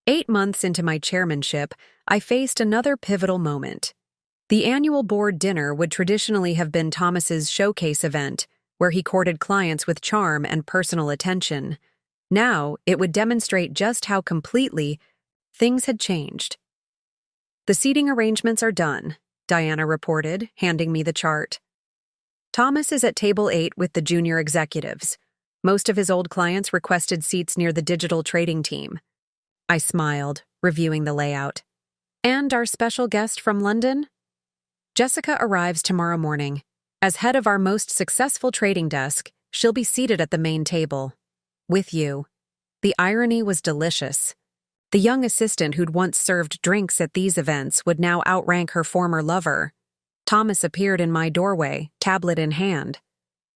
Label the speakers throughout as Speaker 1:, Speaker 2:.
Speaker 1: 8 months into my chairmanship, I faced another pivotal moment. The annual board dinner would traditionally have been Thomas's showcase event, where he courted clients with charm and personal attention. Now, it would demonstrate just how completely things had changed. "The seating arrangements are done," Diana reported, handing me the chart. "Thomas is at table 8 with the junior executives. Most of his old clients requested seats near the digital trading team." I smiled, reviewing the layout. "And our special guest from London?" "Jessica arrives tomorrow morning. As head of our most successful trading desk, she'll be seated at the main table. With you." The irony was delicious. The young assistant who'd once served drinks at these events would now outrank her former lover. Thomas appeared in my doorway, tablet in hand.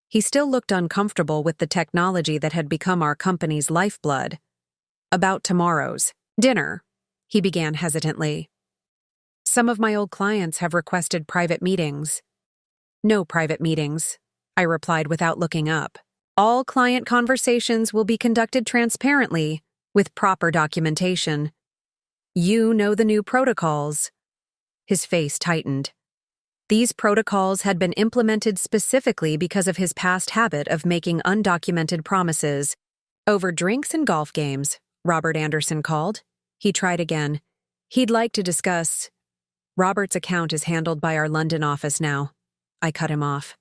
Speaker 1: He still looked uncomfortable with the technology that had become our company's lifeblood. "About tomorrow's dinner," he began hesitantly. "Some of my old clients have requested private meetings." "No private meetings," I replied without looking up. "All client conversations will be conducted transparently, with proper documentation. You know the new protocols." His face tightened. These protocols had been implemented specifically because of his past habit of making undocumented promises. "Over drinks and golf games," Robert Anderson called. He tried again. "He'd like to discuss—" "Robert's account is handled by our London office now." I cut him off.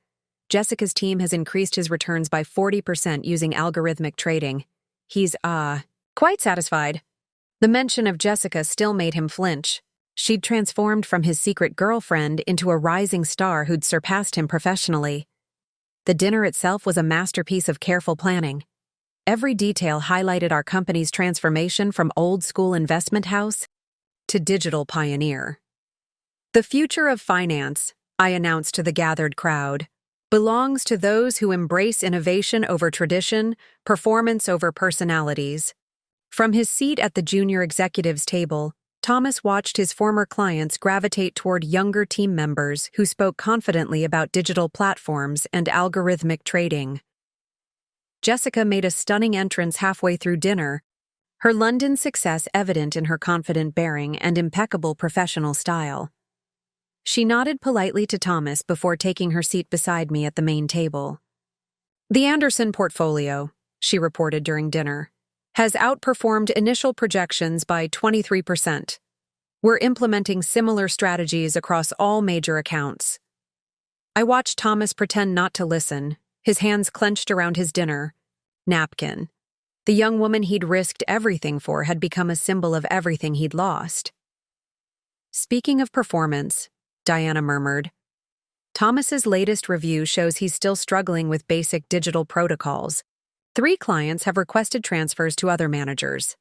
Speaker 1: "Jessica's team has increased his returns by 40% using algorithmic trading. He's, quite satisfied." The mention of Jessica still made him flinch. She'd transformed from his secret girlfriend into a rising star who'd surpassed him professionally. The dinner itself was a masterpiece of careful planning. Every detail highlighted our company's transformation from old-school investment house to digital pioneer. "The future of finance," I announced to the gathered crowd, "belongs to those who embrace innovation over tradition, performance over personalities." From his seat at the junior executives table, Thomas watched his former clients gravitate toward younger team members who spoke confidently about digital platforms and algorithmic trading. Jessica made a stunning entrance halfway through dinner, her London success evident in her confident bearing and impeccable professional style. She nodded politely to Thomas before taking her seat beside me at the main table. "The Anderson portfolio," she reported during dinner, "has outperformed initial projections by 23%. We're implementing similar strategies across all major accounts." I watched Thomas pretend not to listen, his hands clenched around his dinner napkin. The young woman he'd risked everything for had become a symbol of everything he'd lost. "Speaking of performance," Diana murmured, "Thomas's latest review shows he's still struggling with basic digital protocols. 3 clients have requested transfers to other managers."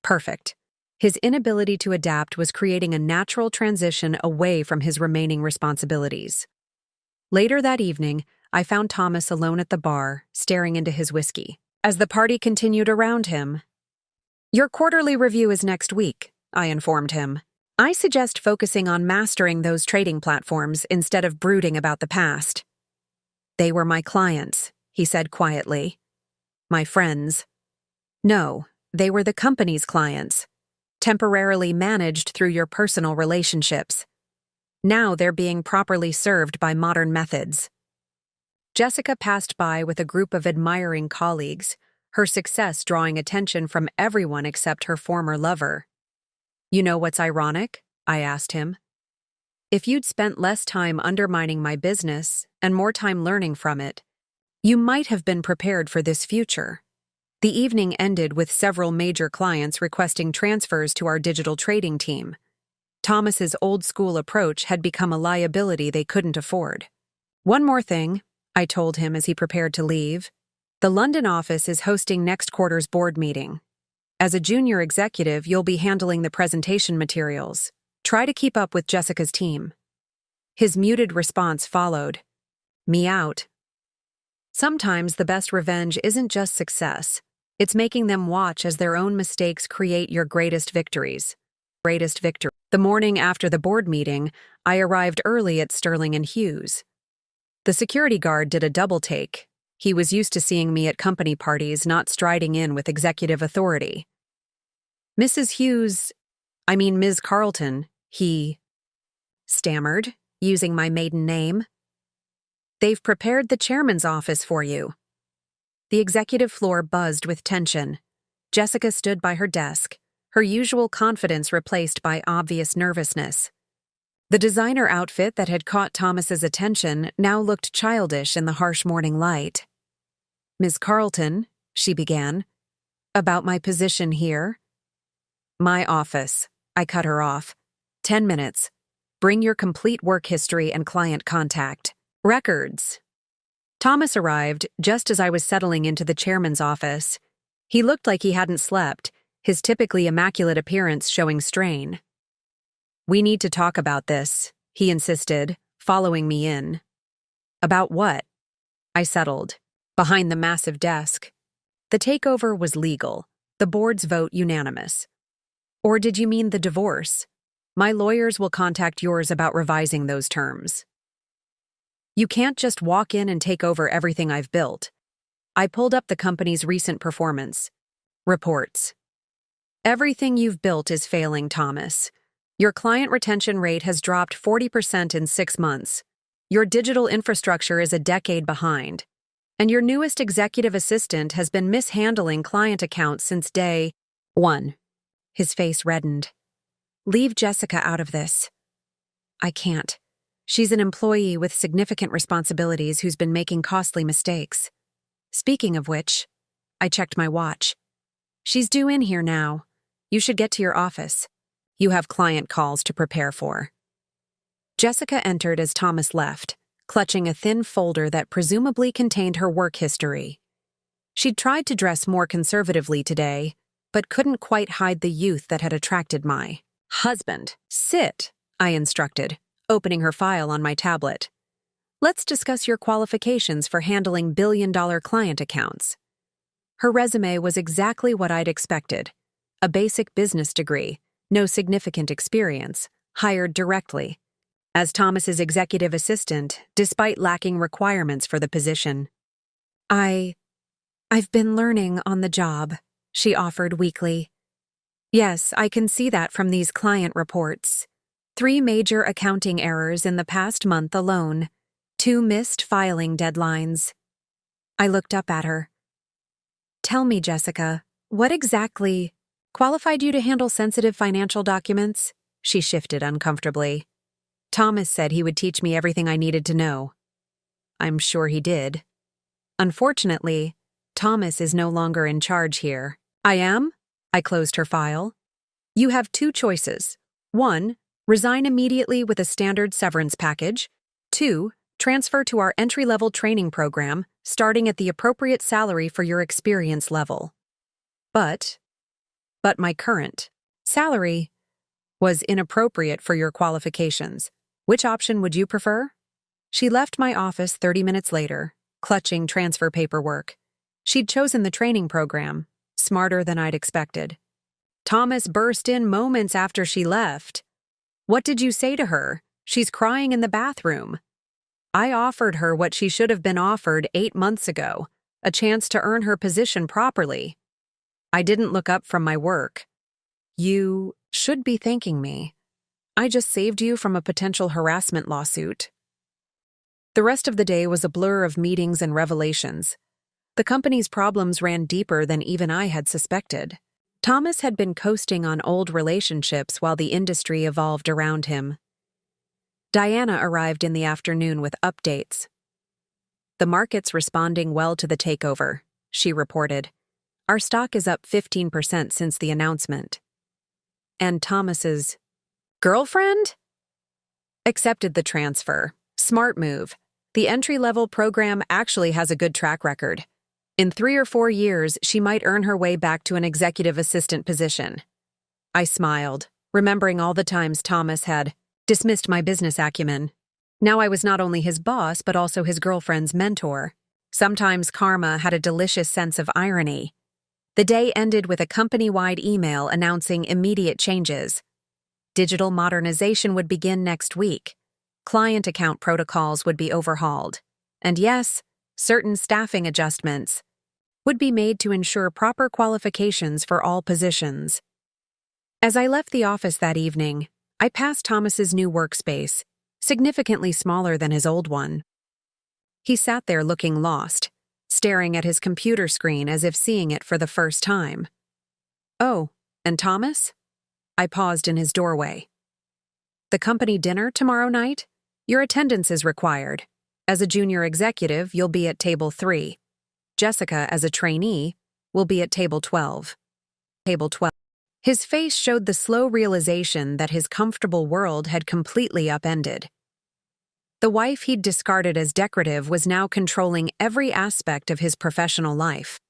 Speaker 1: Perfect. His inability to adapt was creating a natural transition away from his remaining responsibilities. Later that evening, I found Thomas alone at the bar, staring into his whiskey. As the party continued around him, "Your quarterly review is next week," I informed him. "I suggest focusing on mastering those trading platforms instead of brooding about the past." "They were my clients," he said quietly. "My friends." "No, they were the company's clients, temporarily managed through your personal relationships. Now they're being properly served by modern methods." Jessica passed by with a group of admiring colleagues, her success drawing attention from everyone except her former lover. "You know what's ironic?" I asked him. "If you'd spent less time undermining my business and more time learning from it, you might have been prepared for this future." The evening ended with several major clients requesting transfers to our digital trading team. Thomas's old-school approach had become a liability they couldn't afford. "One more thing," I told him as he prepared to leave. "The London office is hosting next quarter's board meeting. As a junior executive, you'll be handling the presentation materials. Try to keep up with Jessica's team." His muted response followed. "Me out." Sometimes the best revenge isn't just success. It's making them watch as their own mistakes create your greatest victories. The morning after the board meeting, I arrived early at Sterling and Hughes. The security guard did a double take. He was used to seeing me at company parties, not striding in with executive authority. Ms. Carlton, he stammered, using my maiden name. They've prepared the chairman's office for you. The executive floor buzzed with tension. Jessica stood by her desk, her usual confidence replaced by obvious nervousness. The designer outfit that had caught Thomas's attention now looked childish in the harsh morning light. Ms. Carlton, she began, about my position here? My office. I cut her off. 10 minutes. Bring your complete work history and client contact. Records. Thomas arrived just as I was settling into the chairman's office. He looked like he hadn't slept, his typically immaculate appearance showing strain. We need to talk about this, he insisted, following me in. About what? I settled, behind the massive desk. The takeover was legal, the board's vote unanimous. Or did you mean the divorce? My lawyers will contact yours about revising those terms. You can't just walk in and take over everything I've built. I pulled up the company's recent performance. Reports. Everything you've built is failing, Thomas. Your client retention rate has dropped 40% in 6 months. Your digital infrastructure is a decade behind. And your newest executive assistant has been mishandling client accounts since day 1. His face reddened. Leave Jessica out of this. I can't. She's an employee with significant responsibilities who's been making costly mistakes. Speaking of which, I checked my watch. She's due in here now. You should get to your office. You have client calls to prepare for. Jessica entered as Thomas left, clutching a thin folder that presumably contained her work history. She'd tried to dress more conservatively today, but couldn't quite hide the youth that had attracted my husband. Sit, I instructed, opening her file on my tablet. Let's discuss your qualifications for handling billion-dollar client accounts. Her resume was exactly what I'd expected. A basic business degree, no significant experience, hired directly. As Thomas's executive assistant, despite lacking requirements for the position. I've been learning on the job, she offered weakly. Yes, I can see that from these client reports. 3 major accounting errors in the past month alone. 2 missed filing deadlines. I looked up at her. Tell me, Jessica, what exactly qualified you to handle sensitive financial documents? She shifted uncomfortably. Thomas said he would teach me everything I needed to know. I'm sure he did. Unfortunately, Thomas is no longer in charge here. I am? I closed her file. You have 2 choices. 1, resign immediately with a standard severance package. 2, transfer to our entry-level training program, starting at the appropriate salary for your experience level. But my current salary was inappropriate for your qualifications. Which option would you prefer? She left my office 30 minutes later, clutching transfer paperwork. She'd chosen the training program, smarter than I'd expected. Thomas burst in moments after she left. What did you say to her? She's crying in the bathroom. I offered her what she should have been offered 8 months ago, a chance to earn her position properly. I didn't look up from my work. You should be thanking me. I just saved you from a potential harassment lawsuit. The rest of the day was a blur of meetings and revelations. The company's problems ran deeper than even I had suspected. Thomas had been coasting on old relationships while the industry evolved around him. Diana arrived in the afternoon with updates. The market's responding well to the takeover, she reported. Our stock is up 15% since the announcement. And Thomas's girlfriend? Accepted the transfer. Smart move. The entry-level program actually has a good track record. In 3 or 4 years, she might earn her way back to an executive assistant position. I smiled, remembering all the times Thomas had dismissed my business acumen. Now I was not only his boss, but also his girlfriend's mentor. Sometimes karma had a delicious sense of irony. The day ended with a company-wide email announcing immediate changes. Digital modernization would begin next week. Client account protocols would be overhauled. And yes, certain staffing adjustments would be made to ensure proper qualifications for all positions. As I left the office that evening, I passed Thomas's new workspace, significantly smaller than his old one. He sat there looking lost, staring at his computer screen as if seeing it for the first time. "Oh, and Thomas?" I paused in his doorway. "The company dinner tomorrow night? Your attendance is required. As a junior executive, you'll be at table 3. Jessica, as a trainee, will be at table 12. Table 12. His face showed the slow realization that his comfortable world had completely upended. The wife he'd discarded as decorative was now controlling every aspect of his professional life.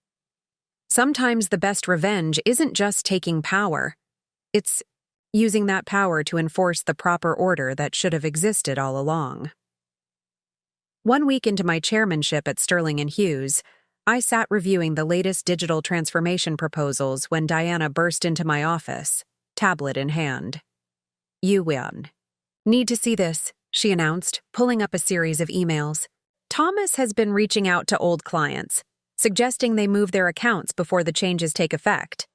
Speaker 1: Sometimes the best revenge isn't just taking power. It's using that power to enforce the proper order that should have existed all along. 1 week into my chairmanship at Sterling and Hughes, I sat reviewing the latest digital transformation proposals when Diana burst into my office, tablet in hand. "You win. Need to see this," she announced, pulling up a series of emails. "Thomas has been reaching out to old clients, suggesting they move their accounts before the changes take effect."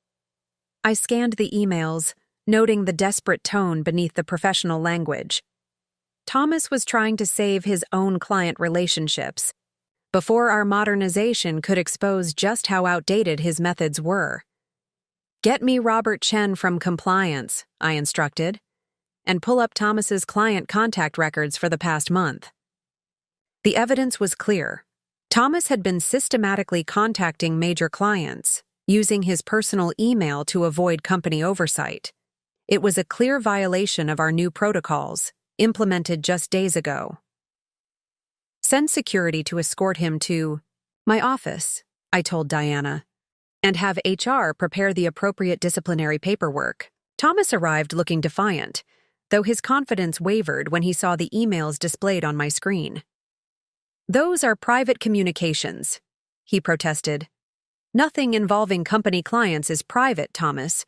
Speaker 1: I scanned the emails, noting the desperate tone beneath the professional language. Thomas was trying to save his own client relationships before our modernization could expose just how outdated his methods were. "Get me Robert Chen from compliance," I instructed, "and pull up Thomas's client contact records for the past month." The evidence was clear. Thomas had been systematically contacting major clients, using his personal email to avoid company oversight. It was a clear violation of our new protocols, implemented just days ago. "Send security to escort him to my office," I told Diana, "and have HR prepare the appropriate disciplinary paperwork." Thomas arrived looking defiant, though his confidence wavered when he saw the emails displayed on my screen. "Those are private communications," he protested. "Nothing involving company clients is private, Thomas.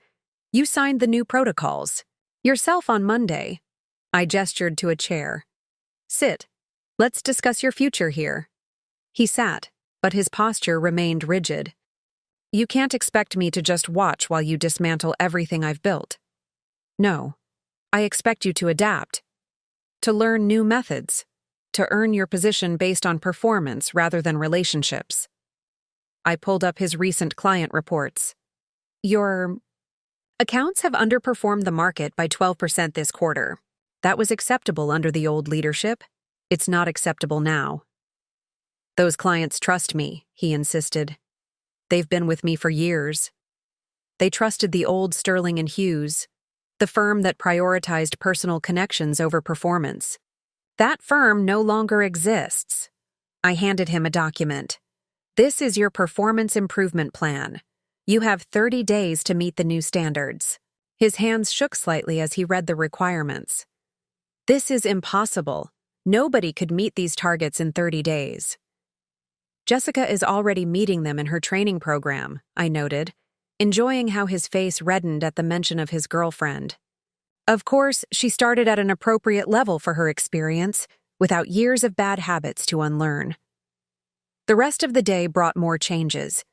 Speaker 1: You signed the new protocols. Yourself on Monday." I gestured to a chair. "Sit. Let's discuss your future here." He sat, but his posture remained rigid. "You can't expect me to just watch while you dismantle everything I've built. No, I expect you to adapt, to learn new methods, to earn your position based on performance rather than relationships." I pulled up his recent client reports. "Your accounts have underperformed the market by 12% this quarter. That was acceptable under the old leadership. It's not acceptable now." "Those clients trust me," he insisted. "They've been with me for years. They trusted the old Sterling and Hughes, the firm that prioritized personal connections over performance. That firm no longer exists." I handed him a document. "This is your performance improvement plan. You have 30 days to meet the new standards." His hands shook slightly as he read the requirements. "This is impossible. Nobody could meet these targets in 30 days. "Jessica is already meeting them in her training program," I noted, enjoying how his face reddened at the mention of his girlfriend. "Of course, she started at an appropriate level for her experience, without years of bad habits to unlearn." The rest of the day brought more changes.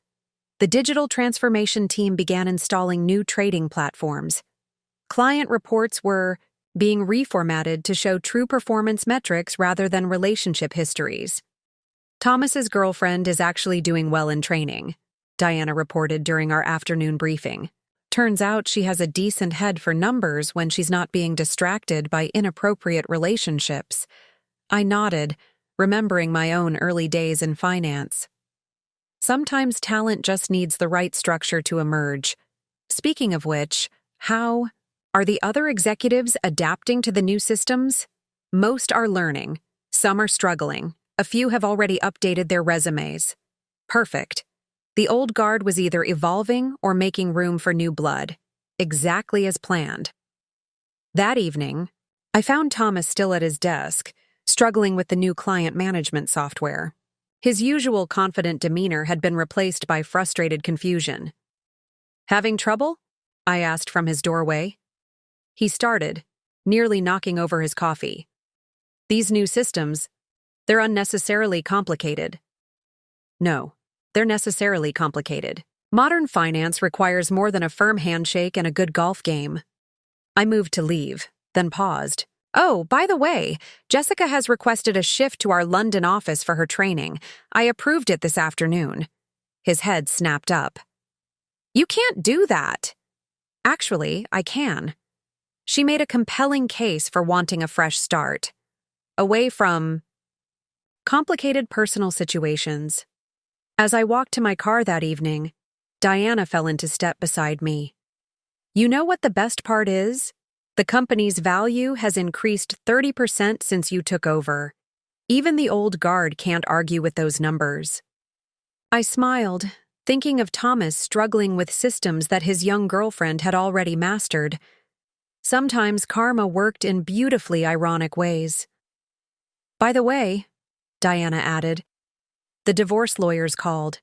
Speaker 1: The digital transformation team began installing new trading platforms. Client reports were being reformatted to show true performance metrics rather than relationship histories. "Thomas's girlfriend is actually doing well in training," Diana reported during our afternoon briefing. "Turns out she has a decent head for numbers when she's not being distracted by inappropriate relationships." I nodded, remembering my own early days in finance. Sometimes talent just needs the right structure to emerge. Speaking of which, how are the other executives adapting to the new systems? Most are learning. Some are struggling. A few have already updated their resumes. Perfect. The old guard was either evolving or making room for new blood. Exactly as planned. That evening, I found Thomas still at his desk, struggling with the new client management software. His usual confident demeanor had been replaced by frustrated confusion. "Having trouble?" I asked from his doorway. He started, nearly knocking over his coffee. "These new systems, they're unnecessarily complicated." "No, they're necessarily complicated. Modern finance requires more than a firm handshake and a good golf game," I moved to leave, then paused. Oh, by the way, Jessica has requested a shift to our London office for her training. I approved it this afternoon. His head snapped up. You can't do that. Actually, I can. She made a compelling case for wanting a fresh start. Away from complicated personal situations. As I walked to my car that evening, Diana fell into step beside me. You know what the best part is? The company's value has increased 30% since you took over. Even the old guard can't argue with those numbers. I smiled, thinking of Thomas struggling with systems that his young girlfriend had already mastered. Sometimes karma worked in beautifully ironic ways. By the way, Diana added, the divorce lawyers called.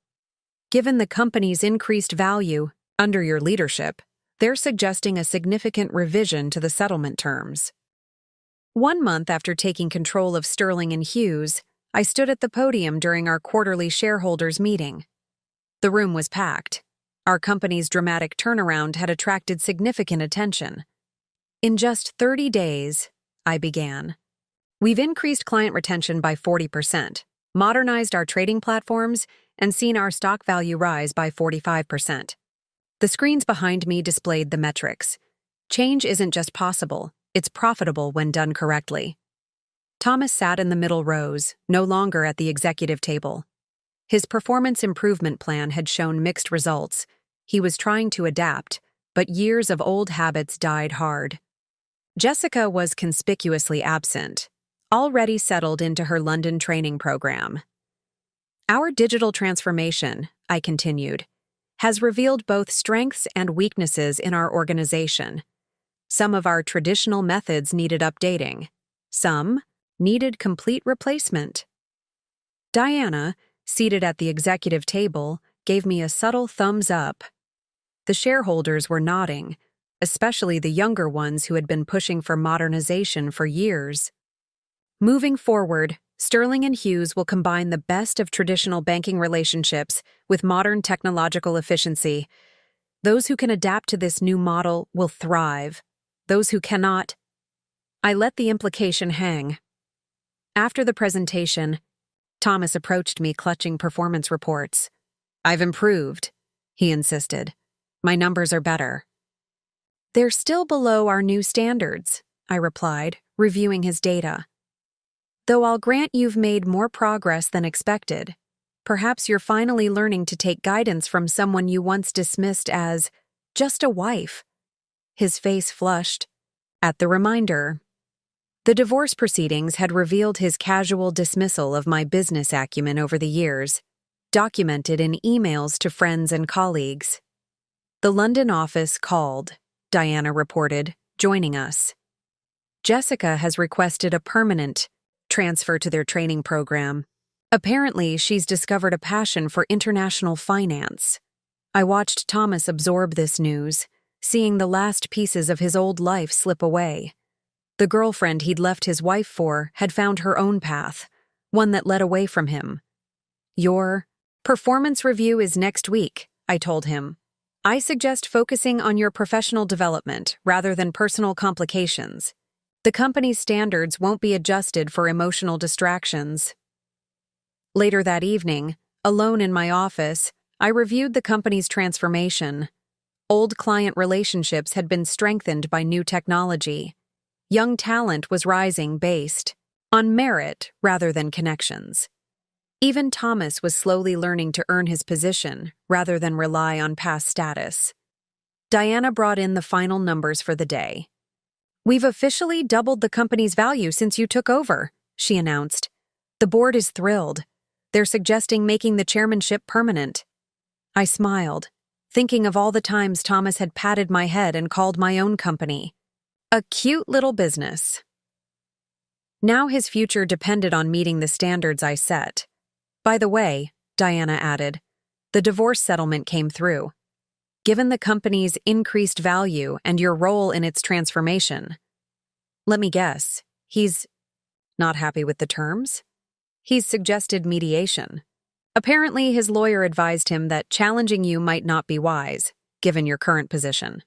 Speaker 1: Given the company's increased value under your leadership, they're suggesting a significant revision to the settlement terms. 1 month after taking control of Sterling and Hughes, I stood at the podium during our quarterly shareholders' meeting. The room was packed. Our company's dramatic turnaround had attracted significant attention. In just 30 days, I began. We've increased client retention by 40%, modernized our trading platforms, and seen our stock value rise by 45%. The screens behind me displayed the metrics. Change isn't just possible, it's profitable when done correctly. Thomas sat in the middle rows, no longer at the executive table. His performance improvement plan had shown mixed results. He was trying to adapt, but years of old habits died hard. Jessica was conspicuously absent, already settled into her London training program. Our digital transformation, I continued, has revealed both strengths and weaknesses in our organization. Some of our traditional methods needed updating. Some needed complete replacement. Diana, seated at the executive table, gave me a subtle thumbs up. The shareholders were nodding, especially the younger ones who had been pushing for modernization for years. Moving forward, Sterling and Hughes will combine the best of traditional banking relationships with modern technological efficiency. Those who can adapt to this new model will thrive. Those who cannot, I let the implication hang. After the presentation, Thomas approached me clutching performance reports. I've improved, he insisted. My numbers are better. They're still below our new standards, I replied, reviewing his data. Though I'll grant you've made more progress than expected, perhaps you're finally learning to take guidance from someone you once dismissed as just a wife. His face flushed at the reminder. The divorce proceedings had revealed his casual dismissal of my business acumen over the years, documented in emails to friends and colleagues. The London office called, Diana reported, joining us. Jessica has requested a permanent transfer to their training program. Apparently, she's discovered a passion for international finance. I watched Thomas absorb this news, seeing the last pieces of his old life slip away. The girlfriend he'd left his wife for had found her own path, one that led away from him. Your performance review is next week, I told him. I suggest focusing on your professional development rather than personal complications. The company's standards won't be adjusted for emotional distractions. Later that evening, alone in my office, I reviewed the company's transformation. Old client relationships had been strengthened by new technology. Young talent was rising based on merit rather than connections. Even Thomas was slowly learning to earn his position rather than rely on past status. Diana brought in the final numbers for the day. We've officially doubled the company's value since you took over, she announced. The board is thrilled. They're suggesting making the chairmanship permanent. I smiled, thinking of all the times Thomas had patted my head and called my own company a cute little business. Now his future depended on meeting the standards I set. By the way, Diana added, the divorce settlement came through. Given the company's increased value and your role in its transformation, let me guess, he's not happy with the terms? He's suggested mediation. Apparently, his lawyer advised him that challenging you might not be wise, given your current position.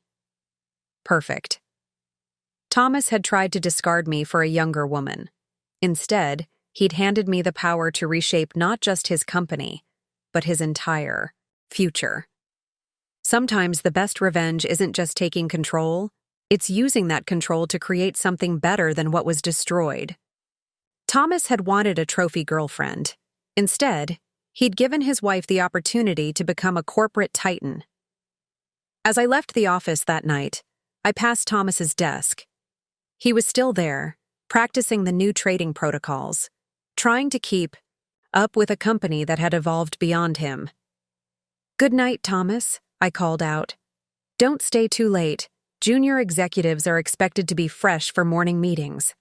Speaker 1: Perfect. Thomas had tried to discard me for a younger woman. Instead, he'd handed me the power to reshape not just his company, but his entire future. Sometimes the best revenge isn't just taking control, it's using that control to create something better than what was destroyed. Thomas had wanted a trophy girlfriend. Instead, he'd given his wife the opportunity to become a corporate titan. As I left the office that night, I passed Thomas's desk. He was still there, practicing the new trading protocols, trying to keep up with a company that had evolved beyond him. "Good night, Thomas," I called out. "Don't stay too late. Junior executives are expected to be fresh for morning meetings."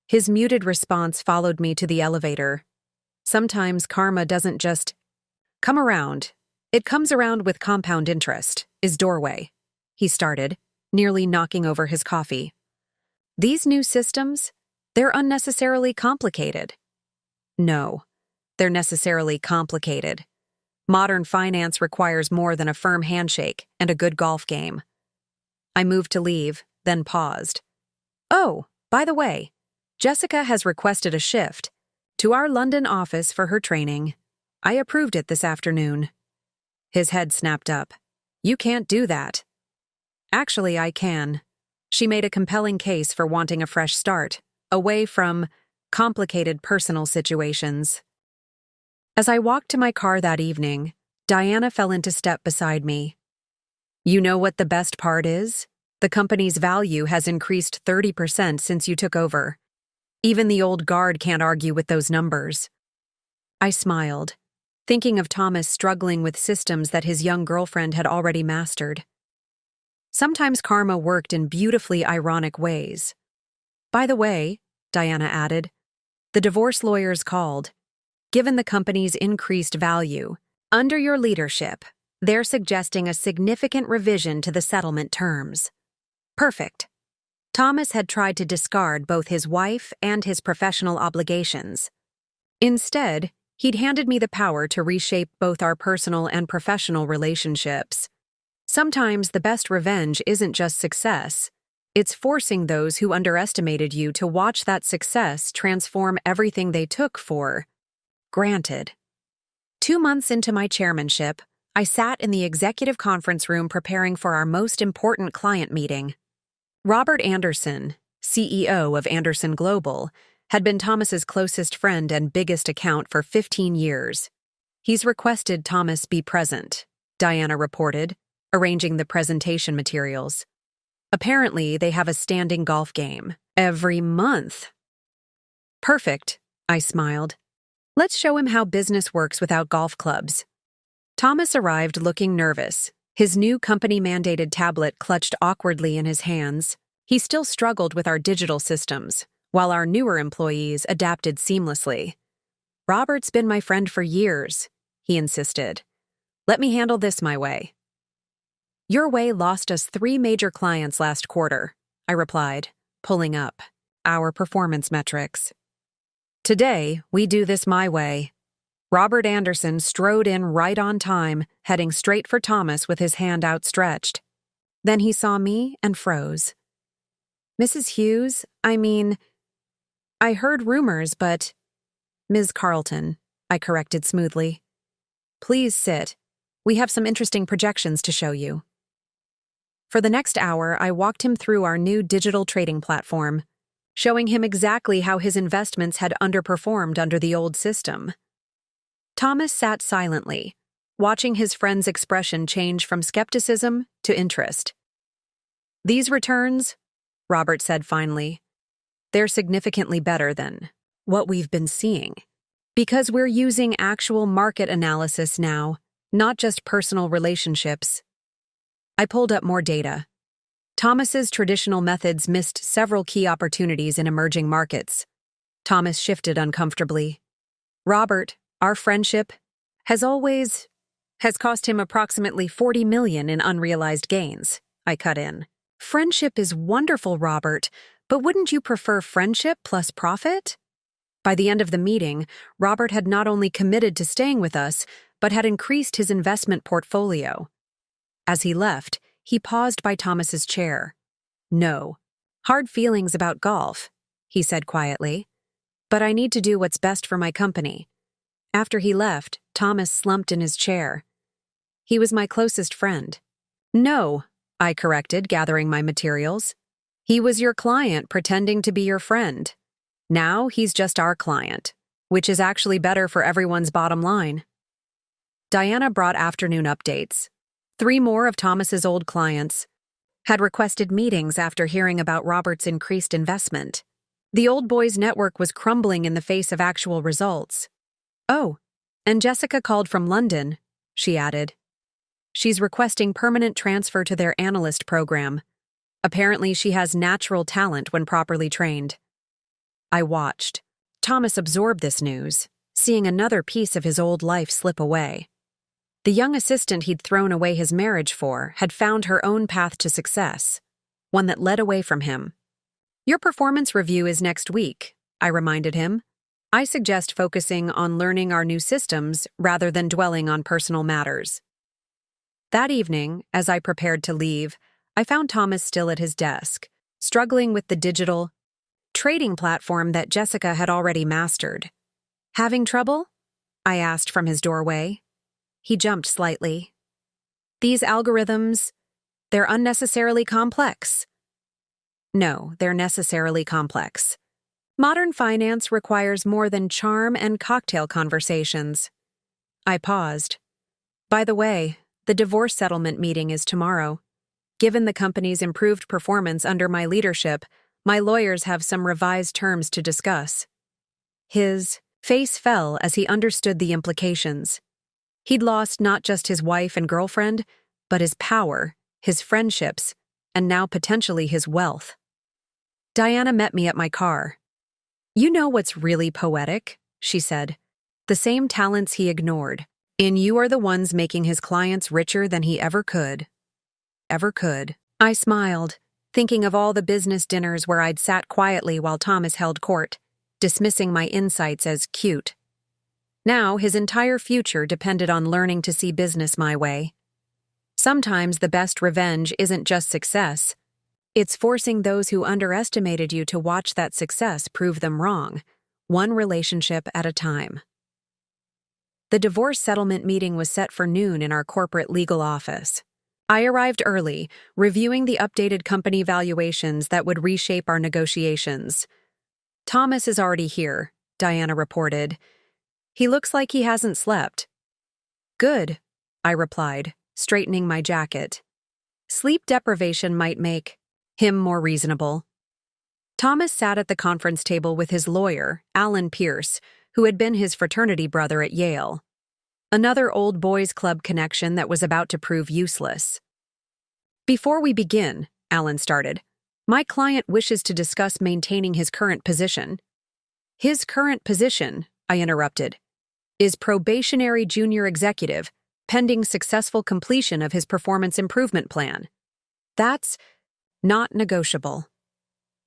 Speaker 1: His muted response followed me to the elevator. Sometimes karma doesn't just come around. It comes around with compound interest, is doorway, he started, nearly knocking over his coffee. These new systems, they're unnecessarily complicated. No, they're necessarily complicated. Modern finance requires more than a firm handshake and a good golf game. I moved to leave, then paused. "Oh, by the way, Jessica has requested a shift to our London office for her training. I approved it this afternoon." His head snapped up. "You can't do that." "Actually, I can." She made a compelling case for wanting a fresh start, away from complicated personal situations. As I walked to my car that evening, Diana fell into step beside me. "You know what the best part is? The company's value has increased 30% since you took over. Even the old guard can't argue with those numbers." I smiled, thinking of Thomas struggling with systems that his young girlfriend had already mastered. Sometimes karma worked in beautifully ironic ways. "By the way," Diana added, "the divorce lawyers called. Given the company's increased value, under your leadership, they're suggesting a significant revision to the settlement terms." Perfect. Thomas had tried to discard both his wife and his professional obligations. Instead, he'd handed me the power to reshape both our personal and professional relationships. Sometimes the best revenge isn't just success. It's forcing those who underestimated you to watch that success transform everything they took for granted. 2 months into my chairmanship, I sat in the executive conference room preparing for our most important client meeting. Robert Anderson, CEO of Anderson Global, had been Thomas's closest friend and biggest account for 15 years. "He's requested Thomas be present," Diana reported, arranging the presentation materials. "Apparently, they have a standing golf game every month." "Perfect," I smiled. "Let's show him how business works without golf clubs." Thomas arrived looking nervous, his new company-mandated tablet clutched awkwardly in his hands. He still struggled with our digital systems, while our newer employees adapted seamlessly. "Robert's been my friend for years," he insisted. "Let me handle this my way." "Your way lost us 3 major clients last quarter," I replied, pulling up our performance metrics. "Today, we do this my way." Robert Anderson strode in right on time, heading straight for Thomas with his hand outstretched. Then he saw me and froze. "Mrs. Hughes, I heard rumors, but—" "Ms. Carlton," I corrected smoothly. "Please sit. We have some interesting projections to show you." For the next hour, I walked him through our new digital trading platform, showing him exactly how his investments had underperformed under the old system. Thomas sat silently, watching his friend's expression change from skepticism to interest. "These returns," Robert said finally, "they're significantly better than what we've been seeing. Because we're using actual market analysis now, not just personal relationships." I pulled up more data. Thomas's traditional methods missed several key opportunities in emerging markets. Thomas shifted uncomfortably. "Robert, our friendship has cost him approximately $40 million in unrealized gains," I cut in. "Friendship is wonderful, Robert, but wouldn't you prefer friendship plus profit?" By the end of the meeting, Robert had not only committed to staying with us, but had increased his investment portfolio. As he left, he paused by Thomas's chair. "No, Hard feelings about golf, he said quietly. But I need to do what's best for my company. After he left, Thomas slumped in his chair. He was my closest friend. No, I corrected, gathering my materials. He was your client pretending to be your friend. Now he's just our client, which is actually better for everyone's bottom line. Diana brought afternoon updates. 3 more of Thomas's old clients had requested meetings after hearing about Robert's increased investment. The old boy's network was crumbling in the face of actual results. Oh, and Jessica called from London, she added. She's requesting permanent transfer to their analyst program. Apparently, she has natural talent when properly trained. I watched. Thomas absorbed this news, seeing another piece of his old life slip away. The young assistant he'd thrown away his marriage for had found her own path to success, one that led away from him. Your performance review is next week, I reminded him. I suggest focusing on learning our new systems rather than dwelling on personal matters. That evening, as I prepared to leave, I found Thomas still at his desk, struggling with the digital trading platform that Jessica had already mastered. Having trouble? I asked from his doorway. He jumped slightly. These algorithms, they're unnecessarily complex. No, they're necessarily complex. Modern finance requires more than charm and cocktail conversations. I paused. By the way, the divorce settlement meeting is tomorrow. Given the company's improved performance under my leadership, my lawyers have some revised terms to discuss. His face fell as he understood the implications. He'd lost not just his wife and girlfriend, but his power, his friendships, and now potentially his wealth. Diana met me at my car. You know what's really poetic, she said. The same talents he ignored. You are the ones making his clients richer than he ever could. Ever could. I smiled, thinking of all the business dinners where I'd sat quietly while Thomas held court, dismissing my insights as cute. Now his entire future depended on learning to see business my way. Sometimes the best revenge isn't just success. It's forcing those who underestimated you to watch that success prove them wrong, one relationship at a time. The divorce settlement meeting was set for noon in our corporate legal office. I arrived early, reviewing the updated company valuations that would reshape our negotiations. Thomas is already here, Diana reported. He looks like he hasn't slept. Good, I replied, straightening my jacket. Sleep deprivation might make him more reasonable. Thomas sat at the conference table with his lawyer, Alan Pierce, who had been his fraternity brother at Yale. Another old boys' club connection that was about to prove useless. Before we begin, Alan started, my client wishes to discuss maintaining his current position. His current position, I interrupted, is probationary junior executive, pending successful completion of his performance improvement plan. That's not negotiable.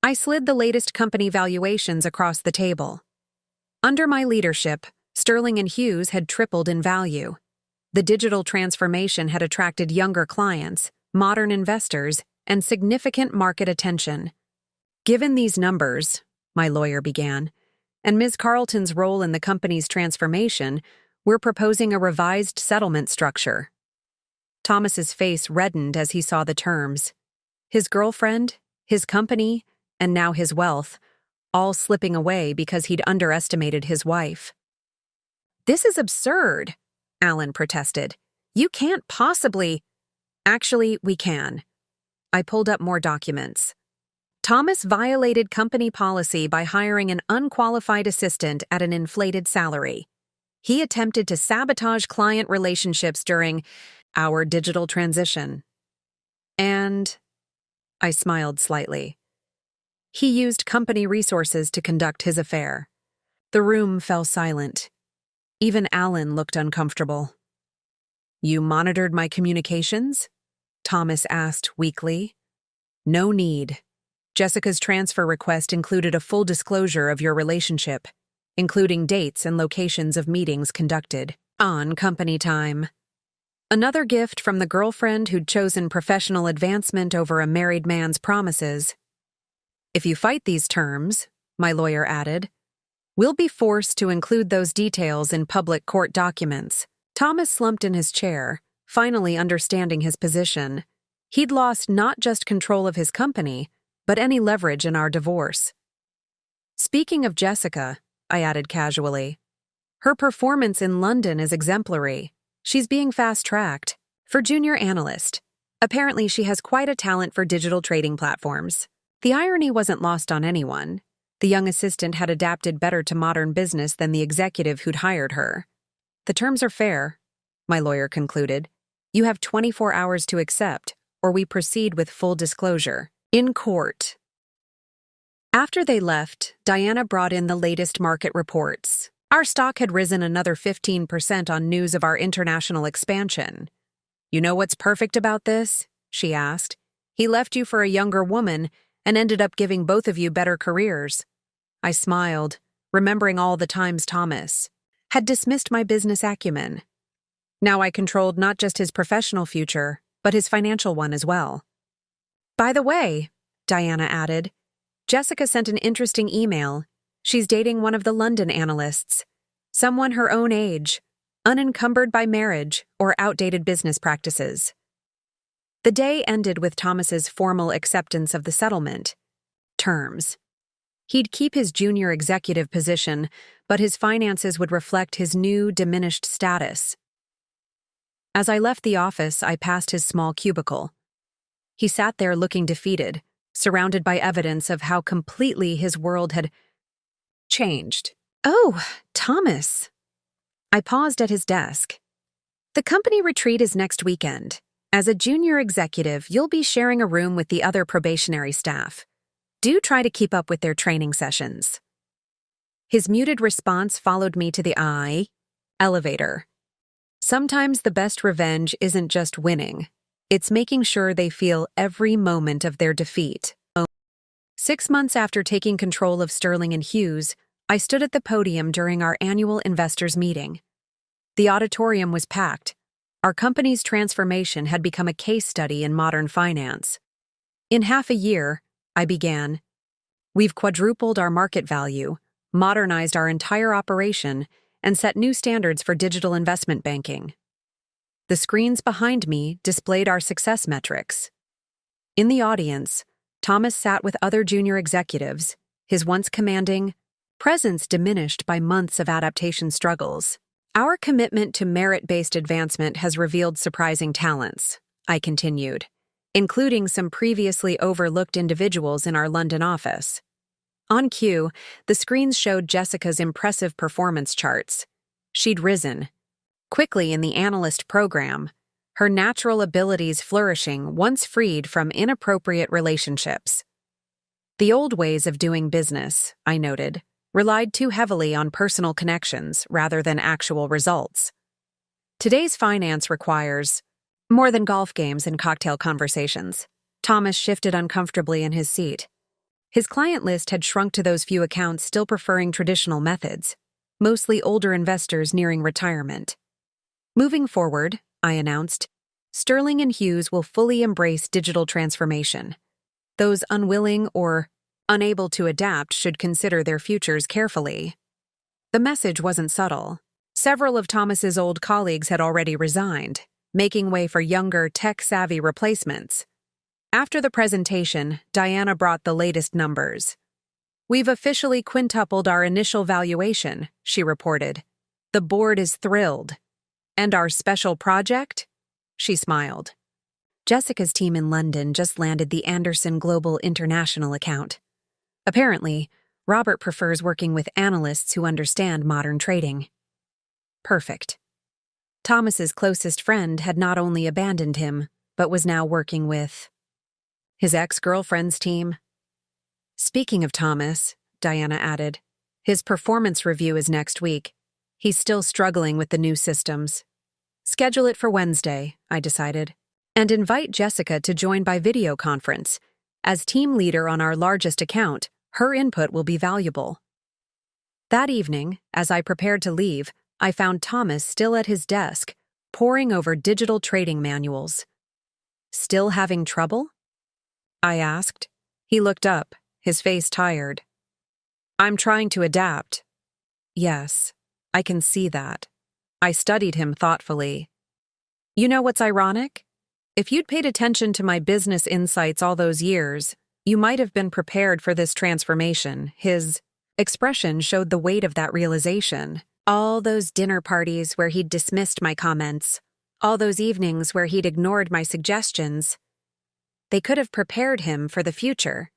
Speaker 1: I slid the latest company valuations across the table. Under my leadership, Sterling and Hughes had tripled in value. The digital transformation had attracted younger clients, modern investors, and significant market attention. Given these numbers, my lawyer began, and Ms. Carlton's role in the company's transformation, we're proposing a revised settlement structure. Thomas's face reddened as he saw the terms. His girlfriend, his company, and now his wealth, all slipping away because he'd underestimated his wife. This is absurd, Alan protested. You can't possibly. Actually, we can. I pulled up more documents. Thomas violated company policy by hiring an unqualified assistant at an inflated salary. He attempted to sabotage client relationships during our digital transition. And I smiled slightly. He used company resources to conduct his affair. The room fell silent. Even Alan looked uncomfortable. You monitored my communications? Thomas asked weakly. No need. Jessica's transfer request included a full disclosure of your relationship, including dates and locations of meetings conducted on company time. Another gift from the girlfriend who'd chosen professional advancement over a married man's promises. If you fight these terms, my lawyer added, we'll be forced to include those details in public court documents. Thomas slumped in his chair, finally understanding his position. He'd lost not just control of his company, but any leverage in our divorce. Speaking of Jessica, I added casually, her performance in London is exemplary. She's being fast-tracked for junior analyst. Apparently, she has quite a talent for digital trading platforms. The irony wasn't lost on anyone. The young assistant had adapted better to modern business than the executive who'd hired her. The terms are fair, my lawyer concluded. You have 24 hours to accept, or we proceed with full disclosure. In court. After they left, Diana brought in the latest market reports. Our stock had risen another 15% on news of our international expansion. You know what's perfect about this? She asked. He left you for a younger woman and ended up giving both of you better careers. I smiled, remembering all the times Thomas had dismissed my business acumen. Now I controlled not just his professional future, but his financial one as well. By the way, Diana added, Jessica sent an interesting email. She's dating one of the London analysts, someone her own age, unencumbered by marriage or outdated business practices. The day ended with Thomas's formal acceptance of the settlement. Terms. He'd keep his junior executive position, but his finances would reflect his new, diminished status. As I left the office, I passed his small cubicle. He sat there looking defeated, surrounded by evidence of how completely his world had changed. Oh, Thomas. I paused at his desk. The company retreat is next weekend. As a junior executive, you'll be sharing a room with the other probationary staff. Do try to keep up with their training sessions. His muted response followed me to the elevator. Sometimes the best revenge isn't just winning. It's making sure they feel every moment of their defeat. 6 months after taking control of Sterling and Hughes, I stood at the podium during our annual investors meeting. The auditorium was packed. Our company's transformation had become a case study in modern finance. In half a year, I began, we've quadrupled our market value, modernized our entire operation, and set new standards for digital investment banking. The screens behind me displayed our success metrics. In the audience, Thomas sat with other junior executives, his once commanding presence diminished by months of adaptation struggles. Our commitment to merit-based advancement has revealed surprising talents, I continued, including some previously overlooked individuals in our London office. On cue, the screens showed Jessica's impressive performance charts. She'd risen quickly in the analyst program, her natural abilities flourishing once freed from inappropriate relationships. The old ways of doing business, I noted, relied too heavily on personal connections rather than actual results. Today's finance requires more than golf games and cocktail conversations. Thomas shifted uncomfortably in his seat. His client list had shrunk to those few accounts still preferring traditional methods, mostly older investors nearing retirement. Moving forward, I announced, Sterling and Hughes will fully embrace digital transformation. Those unwilling or unable to adapt should consider their futures carefully. The message wasn't subtle. Several of Thomas's old colleagues had already resigned, making way for younger, tech-savvy replacements. After the presentation, Diana brought the latest numbers. We've officially quintupled our initial valuation, she reported. The board is thrilled. And our special project? She smiled. Jessica's team in London just landed the Anderson Global International account. Apparently, Robert prefers working with analysts who understand modern trading. Perfect. Thomas's closest friend had not only abandoned him, but was now working with his ex-girlfriend's team. Speaking of Thomas, Diana added, his performance review is next week. He's still struggling with the new systems. Schedule it for Wednesday, I decided, and invite Jessica to join by video conference. As team leader on our largest account, her input will be valuable. That evening, as I prepared to leave, I found Thomas still at his desk, poring over digital trading manuals. Still having trouble? I asked. He looked up, his face tired. I'm trying to adapt. Yes, I can see that. I studied him thoughtfully. You know what's ironic? If you'd paid attention to my business insights all those years, you might have been prepared for this transformation. His expression showed the weight of that realization. All those dinner parties where he'd dismissed my comments, all those evenings where he'd ignored my suggestions, they could have prepared him for the future.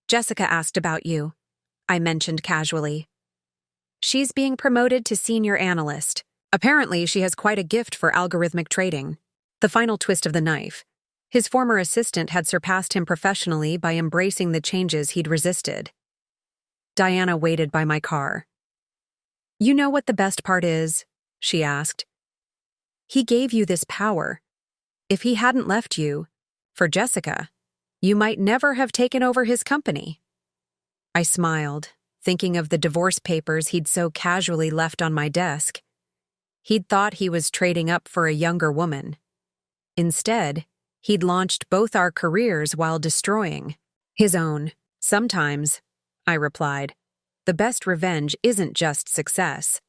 Speaker 1: Jessica asked about you, I mentioned casually. She's being promoted to senior analyst. Apparently, she has quite a gift for algorithmic trading. The final twist of the knife. His former assistant had surpassed him professionally by embracing the changes he'd resisted. Diana waited by my car. You know what the best part is? She asked. He gave you this power. If he hadn't left you, for Jessica, you might never have taken over his company. I smiled, thinking of the divorce papers he'd so casually left on my desk. He'd thought he was trading up for a younger woman. Instead, he'd launched both our careers while destroying his own. Sometimes, I replied, the best revenge isn't just success.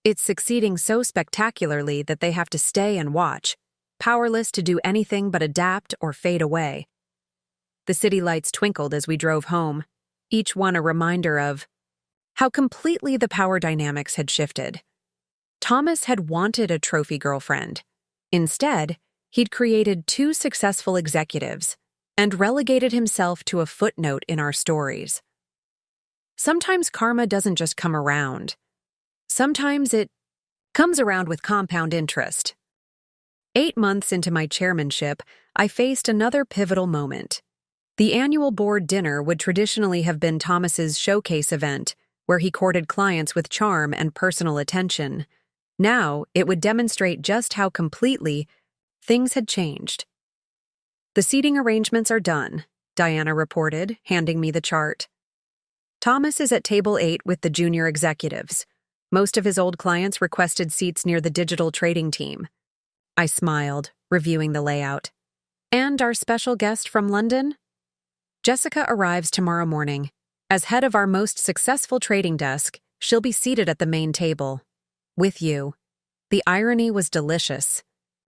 Speaker 1: It's succeeding so spectacularly that they have to stay and watch, powerless to do anything but adapt or fade away. The city lights twinkled as we drove home, each one a reminder of how completely the power dynamics had shifted. Thomas had wanted a trophy girlfriend. Instead, he'd created two successful executives and relegated himself to a footnote in our stories. Sometimes karma doesn't just come around. Sometimes it comes around with compound interest. 8 months into my chairmanship, I faced another pivotal moment. The annual board dinner would traditionally have been Thomas's showcase event, where he courted clients with charm and personal attention. Now, it would demonstrate just how completely things had changed. The seating arrangements are done, Diana reported, handing me the chart. Thomas is at table 8 with the junior executives. Most of his old clients requested seats near the digital trading team. I smiled, reviewing the layout. And our special guest from London? Jessica arrives tomorrow morning. As head of our most successful trading desk, she'll be seated at the main table. With you. The irony was delicious.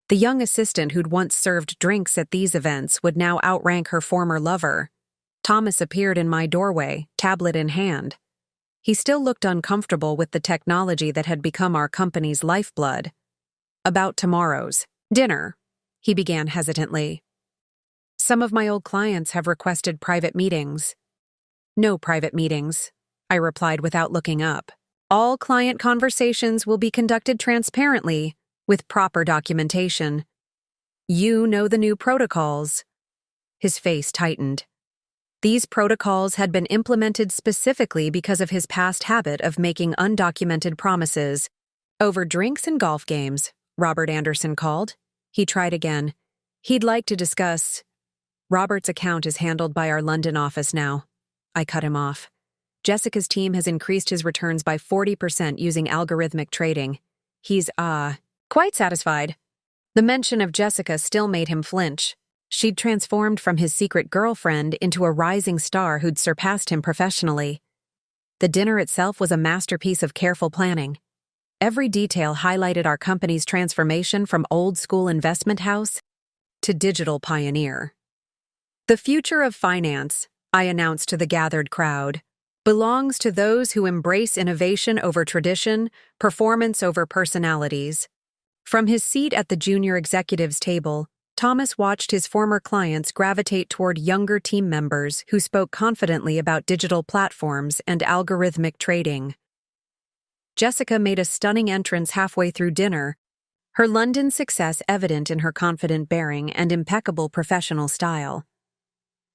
Speaker 1: The young assistant who'd once served drinks at these events would now outrank her former lover. Thomas appeared in my doorway, tablet in hand. He still looked uncomfortable with the technology that had become our company's lifeblood. About tomorrow's dinner, he began hesitantly. Some of my old clients have requested private meetings. No private meetings, I replied without looking up. All client conversations will be conducted transparently, with proper documentation. You know the new protocols. His face tightened. These protocols had been implemented specifically because of his past habit of making undocumented promises. Over drinks and golf games, Robert Anderson called. He tried again. He'd like to discuss. Robert's account is handled by our London office now. I cut him off. Jessica's team has increased his returns by 40% using algorithmic trading. He's, quite satisfied. The mention of Jessica still made him flinch. She'd transformed from his secret girlfriend into a rising star who'd surpassed him professionally. The dinner itself was a masterpiece of careful planning. Every detail highlighted our company's transformation from old-school investment house to digital pioneer. The future of finance, I announced to the gathered crowd, belongs to those who embrace innovation over tradition, performance over personalities. From his seat at the junior executives table, Thomas watched his former clients gravitate toward younger team members who spoke confidently about digital platforms and algorithmic trading. Jessica made a stunning entrance halfway through dinner, her London success evident in her confident bearing and impeccable professional style.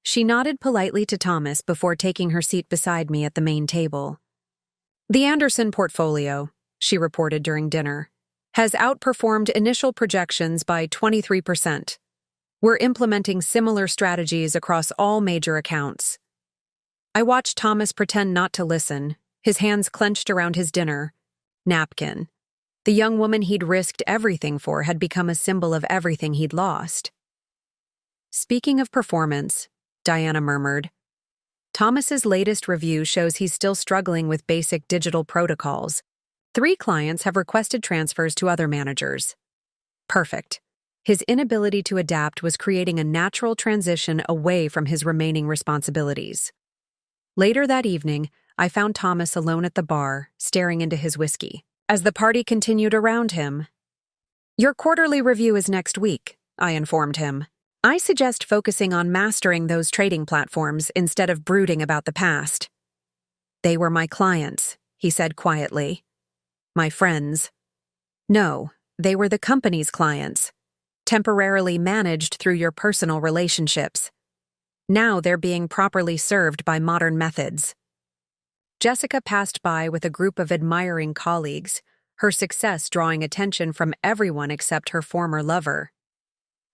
Speaker 1: She nodded politely to Thomas before taking her seat beside me at the main table. The Anderson portfolio, she reported during dinner, has outperformed initial projections by 23%. We're implementing similar strategies across all major accounts. I watched Thomas pretend not to listen, his hands clenched around his dinner napkin. The young woman he'd risked everything for had become a symbol of everything he'd lost. Speaking of performance, Diana murmured. Thomas's latest review shows he's still struggling with basic digital protocols. 3 clients have requested transfers to other managers. Perfect. His inability to adapt was creating a natural transition away from his remaining responsibilities. Later that evening, I found Thomas alone at the bar, staring into his whiskey. As the party continued around him, "Your quarterly review is next week," I informed him. "I suggest focusing on mastering those trading platforms instead of brooding about the past." "They were my clients," he said quietly. "My friends." "No, they were the company's clients, temporarily managed through your personal relationships. Now they're being properly served by modern methods." Jessica passed by with a group of admiring colleagues, her success drawing attention from everyone except her former lover.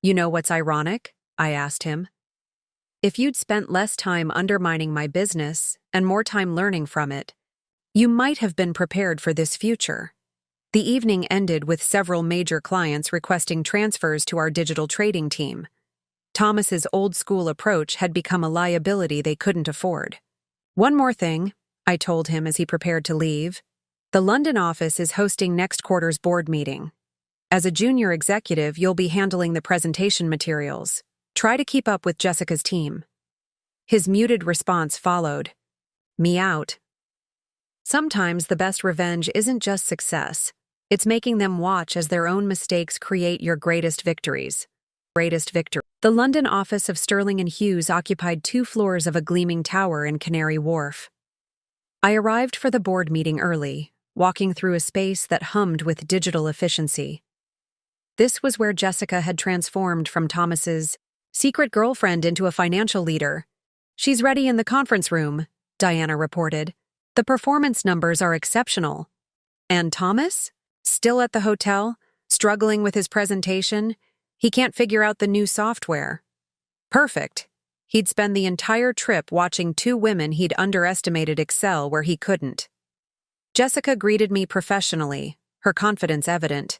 Speaker 1: "You know what's ironic?" I asked him. "If you'd spent less time undermining my business and more time learning from it, you might have been prepared for this future." The evening ended with several major clients requesting transfers to our digital trading team. Thomas's old-school approach had become a liability they couldn't afford. "One more thing," I told him as he prepared to leave. "The London office is hosting next quarter's board meeting. As a junior executive, you'll be handling the presentation materials. Try to keep up with Jessica's team." His muted response followed. "Me out." Sometimes the best revenge isn't just success. It's making them watch as their own mistakes create your greatest victories. The London office of Sterling and Hughes occupied 2 floors of a gleaming tower in Canary Wharf. I arrived for the board meeting early, walking through a space that hummed with digital efficiency. This was where Jessica had transformed from Thomas's secret girlfriend into a financial leader. "She's ready in the conference room," Diana reported. "The performance numbers are exceptional." And Thomas? Still at the hotel, struggling with his presentation. He can't figure out the new software. Perfect. He'd spend the entire trip watching 2 women he'd underestimated excel where he couldn't. Jessica greeted me professionally, her confidence evident.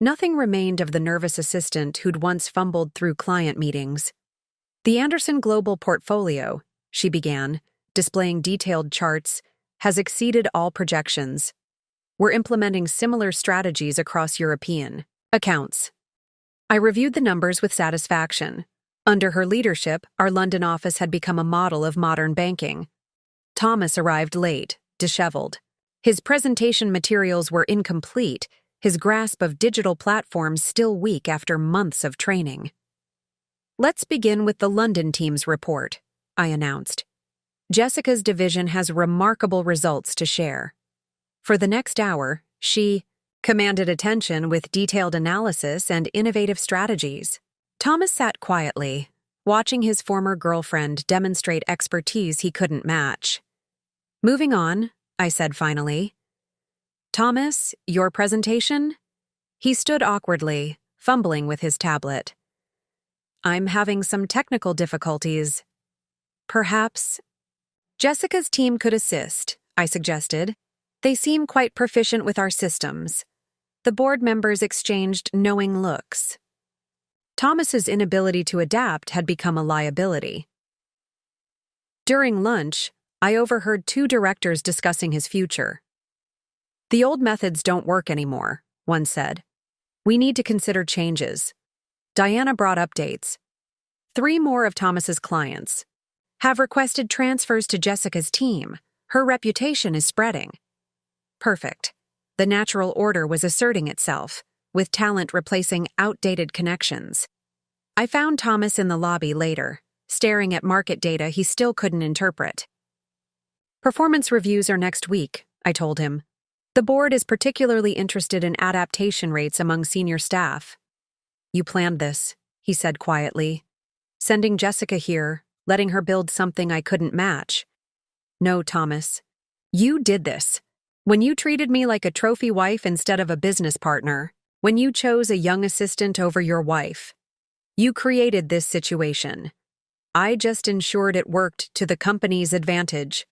Speaker 1: Nothing remained of the nervous assistant who'd once fumbled through client meetings. "The Anderson Global portfolio," she began, displaying detailed charts, "has exceeded all projections. We're implementing similar strategies across European accounts." I reviewed the numbers with satisfaction. Under her leadership, our London office had become a model of modern banking. Thomas arrived late, disheveled. His presentation materials were incomplete, his grasp of digital platforms still weak after months of training. "Let's begin with the London team's report," I announced. "Jessica's division has remarkable results to share." For the next hour, she commanded attention with detailed analysis and innovative strategies. Thomas sat quietly, watching his former girlfriend demonstrate expertise he couldn't match. "Moving on," I said finally. "Thomas, your presentation?" He stood awkwardly, fumbling with his tablet. "I'm having some technical difficulties. Perhaps Jessica's team could assist," I suggested. "They seem quite proficient with our systems." The board members exchanged knowing looks. Thomas's inability to adapt had become a liability. During lunch, I overheard 2 directors discussing his future. "The old methods don't work anymore," one said. "We need to consider changes." Diana brought updates. 3 more of Thomas's clients have requested transfers to Jessica's team. Her reputation is spreading. Perfect. The natural order was asserting itself, with talent replacing outdated connections. I found Thomas in the lobby later, staring at market data he still couldn't interpret. "Performance reviews are next week," I told him. "The board is particularly interested in adaptation rates among senior staff." "You planned this," he said quietly. "Sending Jessica here, letting her build something I couldn't match." "No, Thomas. You did this. When you treated me like a trophy wife instead of a business partner, when you chose a young assistant over your wife. You created this situation. I just ensured it worked to the company's advantage."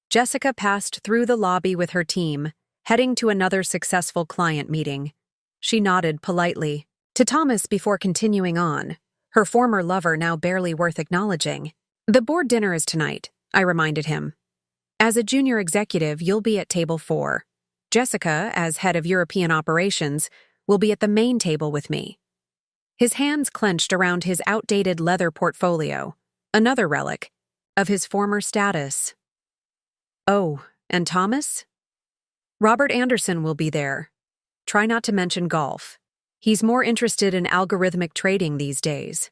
Speaker 1: Jessica passed through the lobby with her team, heading to another successful client meeting. She nodded politely to Thomas before continuing on, her former lover now barely worth acknowledging. "The board dinner is tonight. I reminded him. As a junior executive, you'll be at table 4. Jessica, as head of European operations, will be at the main table with me. His hands clenched around his outdated leather portfolio, another relic of his former status. Oh, and Thomas? Robert Anderson will be there. Try not to mention golf. He's more interested in algorithmic trading these days.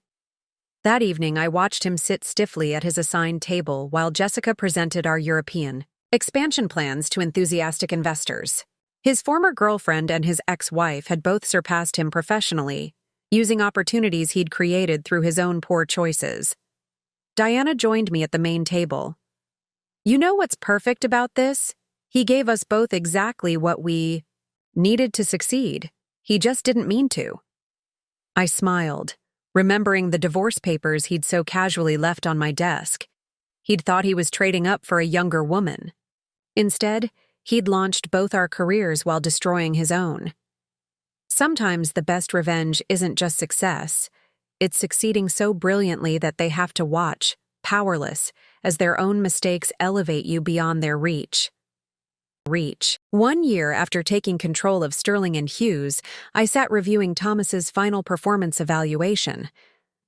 Speaker 1: That evening, I watched him sit stiffly at his assigned table while Jessica presented our European expansion plans to enthusiastic investors. His former girlfriend and his ex-wife had both surpassed him professionally, using opportunities he'd created through his own poor choices. Diana joined me at the main table. You know what's perfect about this? He gave us both exactly what we needed to succeed. He just didn't mean to. I smiled, remembering the divorce papers he'd so casually left on my desk. He'd thought he was trading up for a younger woman. Instead, he'd launched both our careers while destroying his own. Sometimes the best revenge isn't just success, it's succeeding so brilliantly that they have to watch, powerless, as their own mistakes elevate you beyond their reach. 1 year after taking control of Sterling and Hughes, I sat reviewing Thomas's final performance evaluation.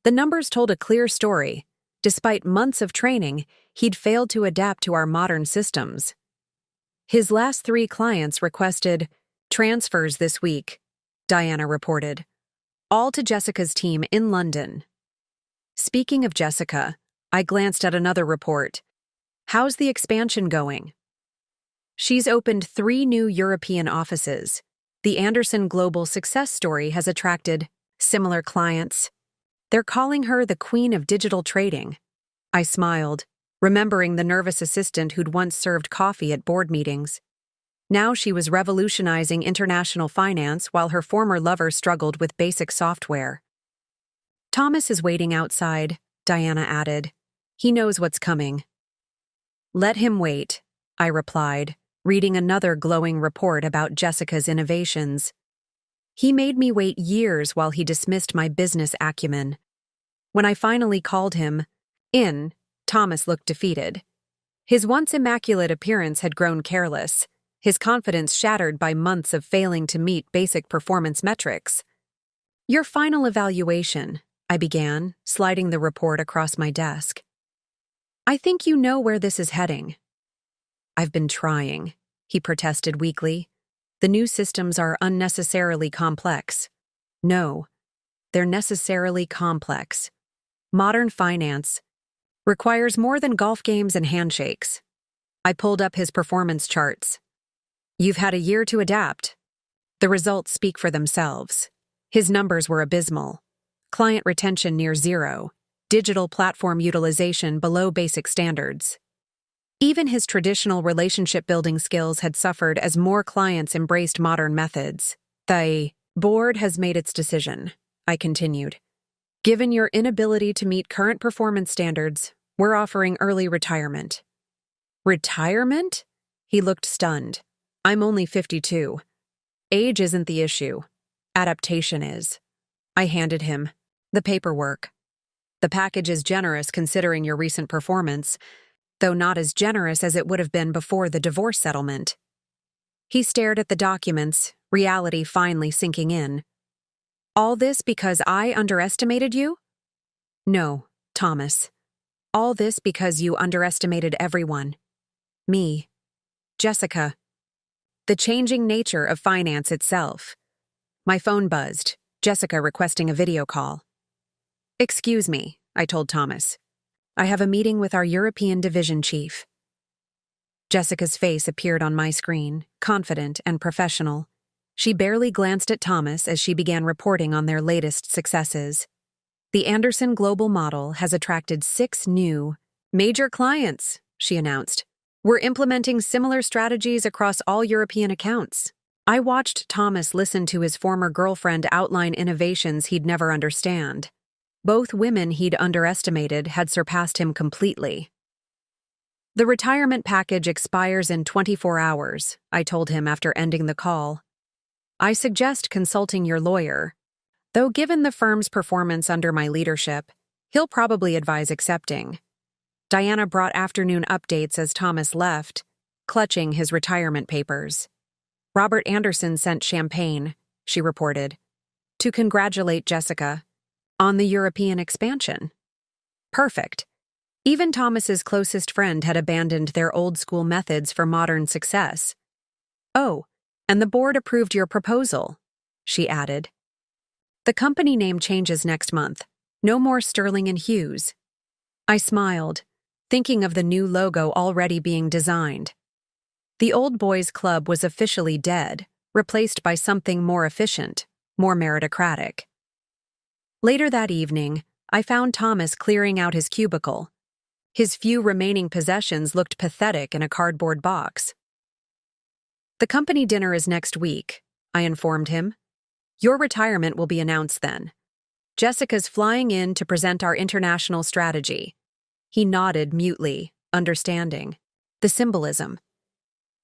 Speaker 1: The numbers told a clear story. Despite months of training, he'd failed to adapt to our modern systems. His last 3 clients requested transfers this week, Diana reported. All to Jessica's team in London. Speaking of Jessica, I glanced at another report. How's the expansion going? She's opened 3 new European offices. The Anderson Global success story has attracted similar clients. They're calling her the Queen of Digital Trading. I smiled, remembering the nervous assistant who'd once served coffee at board meetings. Now she was revolutionizing international finance while her former lover struggled with basic software. Thomas is waiting outside, Diana added. He knows what's coming. Let him wait, I replied, reading another glowing report about Jessica's innovations. He made me wait years while he dismissed my business acumen. When I finally called him in, Thomas looked defeated. His once immaculate appearance had grown careless, his confidence shattered by months of failing to meet basic performance metrics. Your final evaluation, I began, sliding the report across my desk. I think you know where this is heading. I've been trying, he protested weakly. The new systems are unnecessarily complex. No, they're necessarily complex. Modern finance requires more than golf games and handshakes. I pulled up his performance charts. You've had a year to adapt. The results speak for themselves. His numbers were abysmal. Client retention near 0. Digital platform utilization below basic standards. Even his traditional relationship-building skills had suffered as more clients embraced modern methods. The board has made its decision, I continued. Given your inability to meet current performance standards, we're offering early retirement. Retirement? He looked stunned. I'm only 52. Age isn't the issue. Adaptation is. I handed him the paperwork. The package is generous considering your recent performance, though not as generous as it would have been before the divorce settlement. He stared at the documents, reality finally sinking in. All this because I underestimated you? No, Thomas. All this because you underestimated everyone. Me. Jessica. The changing nature of finance itself. My phone buzzed, Jessica requesting a video call. Excuse me, I told Thomas. I have a meeting with our European division chief. Jessica's face appeared on my screen, confident and professional. She barely glanced at Thomas as she began reporting on their latest successes. The Anderson Global model has attracted 6 new, major clients, she announced. We're implementing similar strategies across all European accounts. I watched Thomas listen to his former girlfriend outline innovations he'd never understand. Both women he'd underestimated had surpassed him completely. The retirement package expires in 24 hours, I told him after ending the call. I suggest consulting your lawyer. Though given the firm's performance under my leadership, he'll probably advise accepting. Diana brought afternoon updates as Thomas left, clutching his retirement papers. Robert Anderson sent champagne, she reported, to congratulate Jessica on the European expansion. Perfect. Even Thomas's closest friend had abandoned their old-school methods for modern success. Oh, and the board approved your proposal, she added. The company name changes next month. No more Sterling and Hughes. I smiled, thinking of the new logo already being designed. The Old Boys Club was officially dead, replaced by something more efficient, more meritocratic. Later that evening, I found Thomas clearing out his cubicle. His few remaining possessions looked pathetic in a cardboard box. The company dinner is next week, I informed him. Your retirement will be announced then. Jessica's flying in to present our international strategy. He nodded mutely, understanding. The symbolism.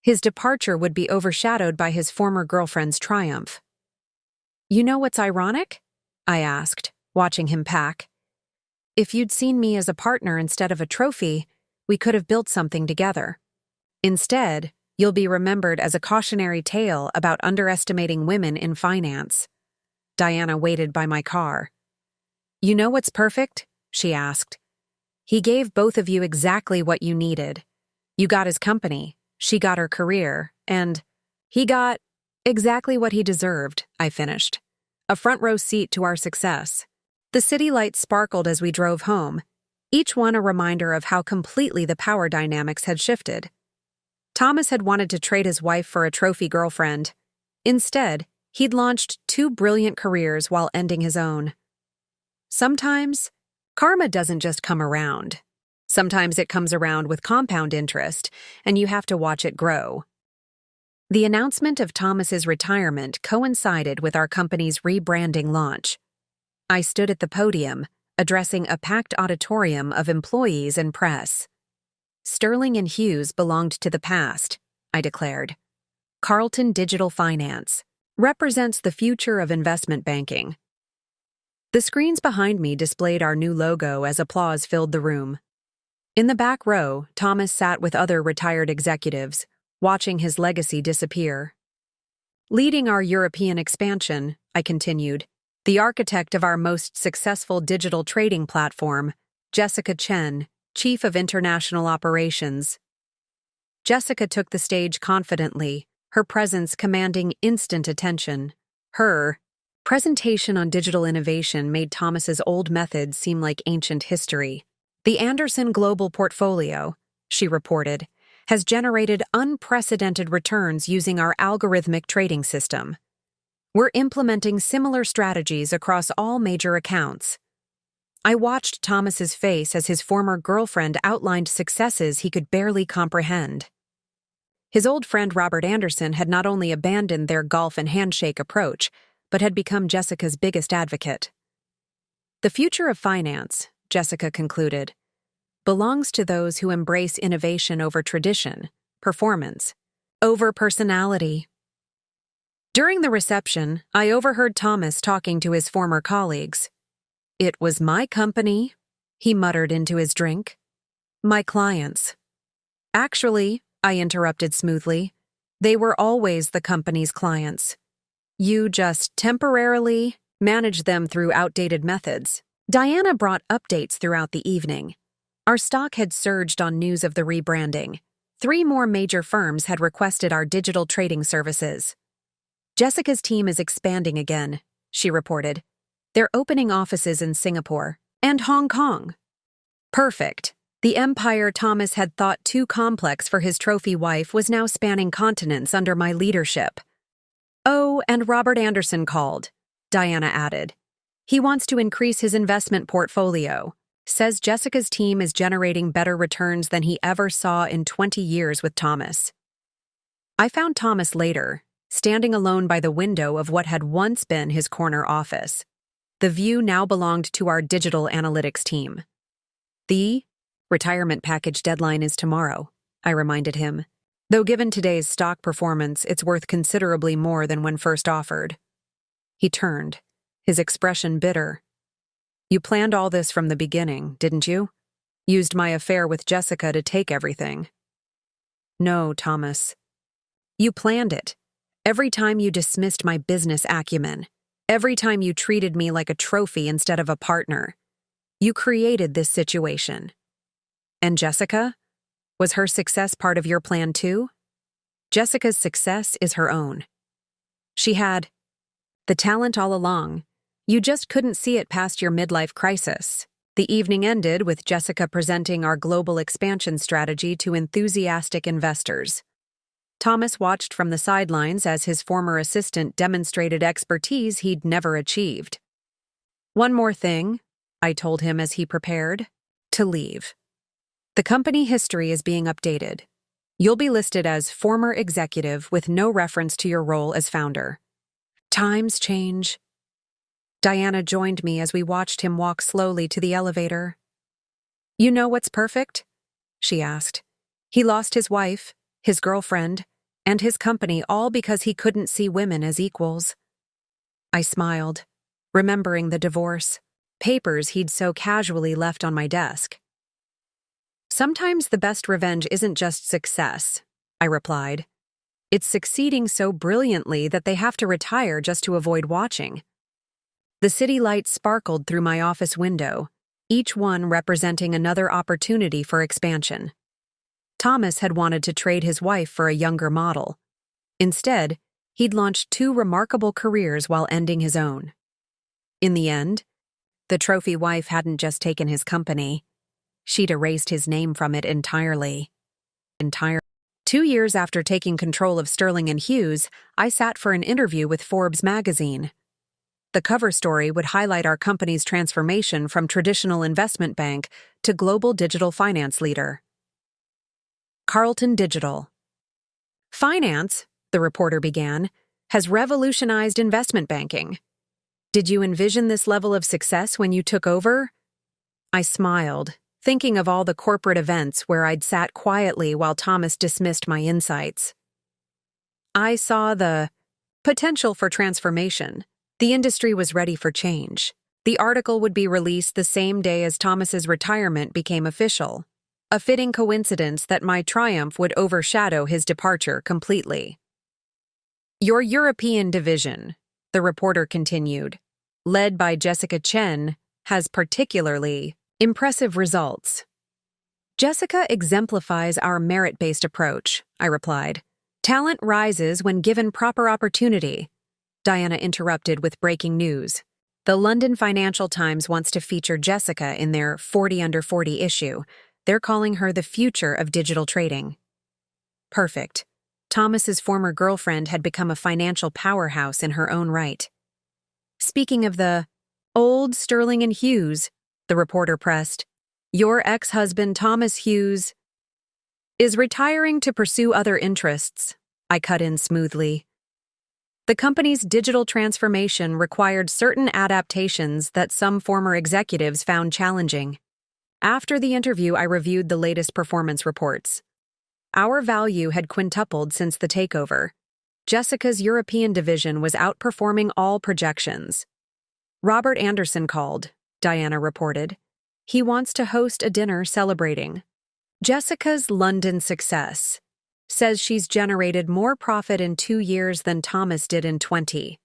Speaker 1: His departure would be overshadowed by his former girlfriend's triumph. You know what's ironic? I asked, watching him pack. If you'd seen me as a partner instead of a trophy, we could have built something together. Instead, you'll be remembered as a cautionary tale about underestimating women in finance. Diana waited by my car. You know what's perfect? She asked. He gave both of you exactly what you needed. You got his company, she got her career, and he got exactly what he deserved, I finished. A front row seat to our success. The city lights sparkled as we drove home, each one a reminder of how completely the power dynamics had shifted. Thomas had wanted to trade his wife for a trophy girlfriend. Instead, he'd launched 2 brilliant careers while ending his own. Sometimes, karma doesn't just come around. Sometimes it comes around with compound interest, and you have to watch it grow. The announcement of Thomas's retirement coincided with our company's rebranding launch. I stood at the podium, addressing a packed auditorium of employees and press. Sterling and Hughes belonged to the past, I declared. Carlton Digital Finance represents the future of investment banking. The screens behind me displayed our new logo as applause filled the room. In the back row, Thomas sat with other retired executives, watching his legacy disappear. Leading our European expansion, I continued, the architect of our most successful digital trading platform, Jessica Chen, Chief of International Operations. Jessica took the stage confidently, her presence commanding instant attention. Her presentation on digital innovation made Thomas's old methods seem like ancient history. The Anderson Global Portfolio, she reported, has generated unprecedented returns using our algorithmic trading system. We're implementing similar strategies across all major accounts. I watched Thomas's face as his former girlfriend outlined successes he could barely comprehend. His old friend Robert Anderson had not only abandoned their golf and handshake approach, but had become Jessica's biggest advocate. The future of finance, Jessica concluded, belongs to those who embrace innovation over tradition, performance, over personality. During the reception, I overheard Thomas talking to his former colleagues. It was my company, he muttered into his drink. My clients. Actually, I interrupted smoothly, they were always the company's clients. You just temporarily managed them through outdated methods. Diana brought updates throughout the evening. Our stock had surged on news of the rebranding. 3 more major firms had requested our digital trading services. Jessica's team is expanding again, she reported. They're opening offices in Singapore and Hong Kong. Perfect. The empire Thomas had thought too complex for his trophy wife was now spanning continents under my leadership. Oh, and Robert Anderson called, Diana added. He wants to increase his investment portfolio. Says Jessica's team is generating better returns than he ever saw in 20 years with Thomas. I found Thomas later, standing alone by the window of what had once been his corner office. The view now belonged to our digital analytics team. The retirement package deadline is tomorrow, I reminded him. Though given today's stock performance, it's worth considerably more than when first offered. He turned, his expression bitter. You planned all this from the beginning, didn't you? Used my affair with Jessica to take everything. No, Thomas. You planned it. Every time you dismissed my business acumen. Every time you treated me like a trophy instead of a partner. You created this situation. And Jessica? Was her success part of your plan too? Jessica's success is her own. She had the talent all along. You just couldn't see it past your midlife crisis. The evening ended with Jessica presenting our global expansion strategy to enthusiastic investors. Thomas watched from the sidelines as his former assistant demonstrated expertise he'd never achieved. One more thing, I told him as he prepared to leave. The company history is being updated. You'll be listed as former executive with no reference to your role as founder. Times change. Diana joined me as we watched him walk slowly to the elevator. You know what's perfect? She asked. He lost his wife, his girlfriend, and his company all because he couldn't see women as equals. I smiled, remembering the divorce, papers he'd so casually left on my desk. Sometimes the best revenge isn't just success, I replied. It's succeeding so brilliantly that they have to retire just to avoid watching. The city lights sparkled through my office window, each one representing another opportunity for expansion. Thomas had wanted to trade his wife for a younger model. Instead, he'd launched 2 remarkable careers while ending his own. In the end, the trophy wife hadn't just taken his company. She'd erased his name from it entirely. 2 years after taking control of Sterling and Hughes, I sat for an interview with Forbes magazine. The cover story would highlight our company's transformation from traditional investment bank to global digital finance leader. Carlton Digital. Finance, the reporter began, has revolutionized investment banking. Did you envision this level of success when you took over? I smiled, thinking of all the corporate events where I'd sat quietly while Thomas dismissed my insights. I saw the potential for transformation. The industry was ready for change. The article would be released the same day as Thomas's retirement became official. A fitting coincidence that my triumph would overshadow his departure completely. Your European division, the reporter continued, led by Jessica Chen, has particularly impressive results. Jessica exemplifies our merit-based approach, I replied. Talent rises when given proper opportunity. Diana interrupted with breaking news. The London Financial Times wants to feature Jessica in their 40 Under 40 issue. They're calling her the future of digital trading. Perfect. Thomas's former girlfriend had become a financial powerhouse in her own right. Speaking of the old Sterling and Hughes, the reporter pressed, your ex-husband Thomas Hughes is retiring to pursue other interests, I cut in smoothly. The company's digital transformation required certain adaptations that some former executives found challenging. After the interview, I reviewed the latest performance reports. Our value had quintupled since the takeover. Jessica's European division was outperforming all projections. Robert Anderson called, Diana reported. He wants to host a dinner celebrating Jessica's London success. Says she's generated more profit in 2 years than Thomas did in 20.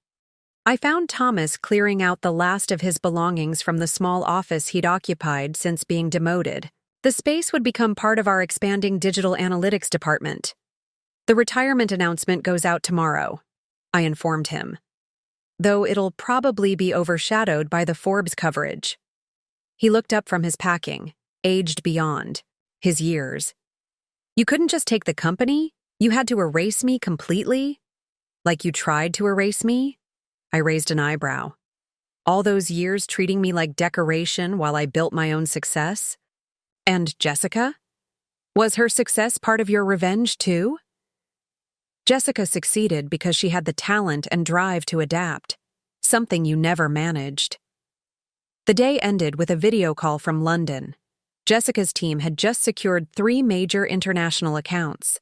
Speaker 1: I found Thomas clearing out the last of his belongings from the small office he'd occupied since being demoted. The space would become part of our expanding digital analytics department. The retirement announcement goes out tomorrow, I informed him. Though it'll probably be overshadowed by the Forbes coverage. He looked up from his packing, aged beyond his years. You couldn't just take the company? You had to erase me completely? Like you tried to erase me? I raised an eyebrow. All those years treating me like decoration while I built my own success? And Jessica? Was her success part of your revenge too? Jessica succeeded because she had the talent and drive to adapt, something you never managed. The day ended with a video call from London. Jessica's team had just secured 3 major international accounts.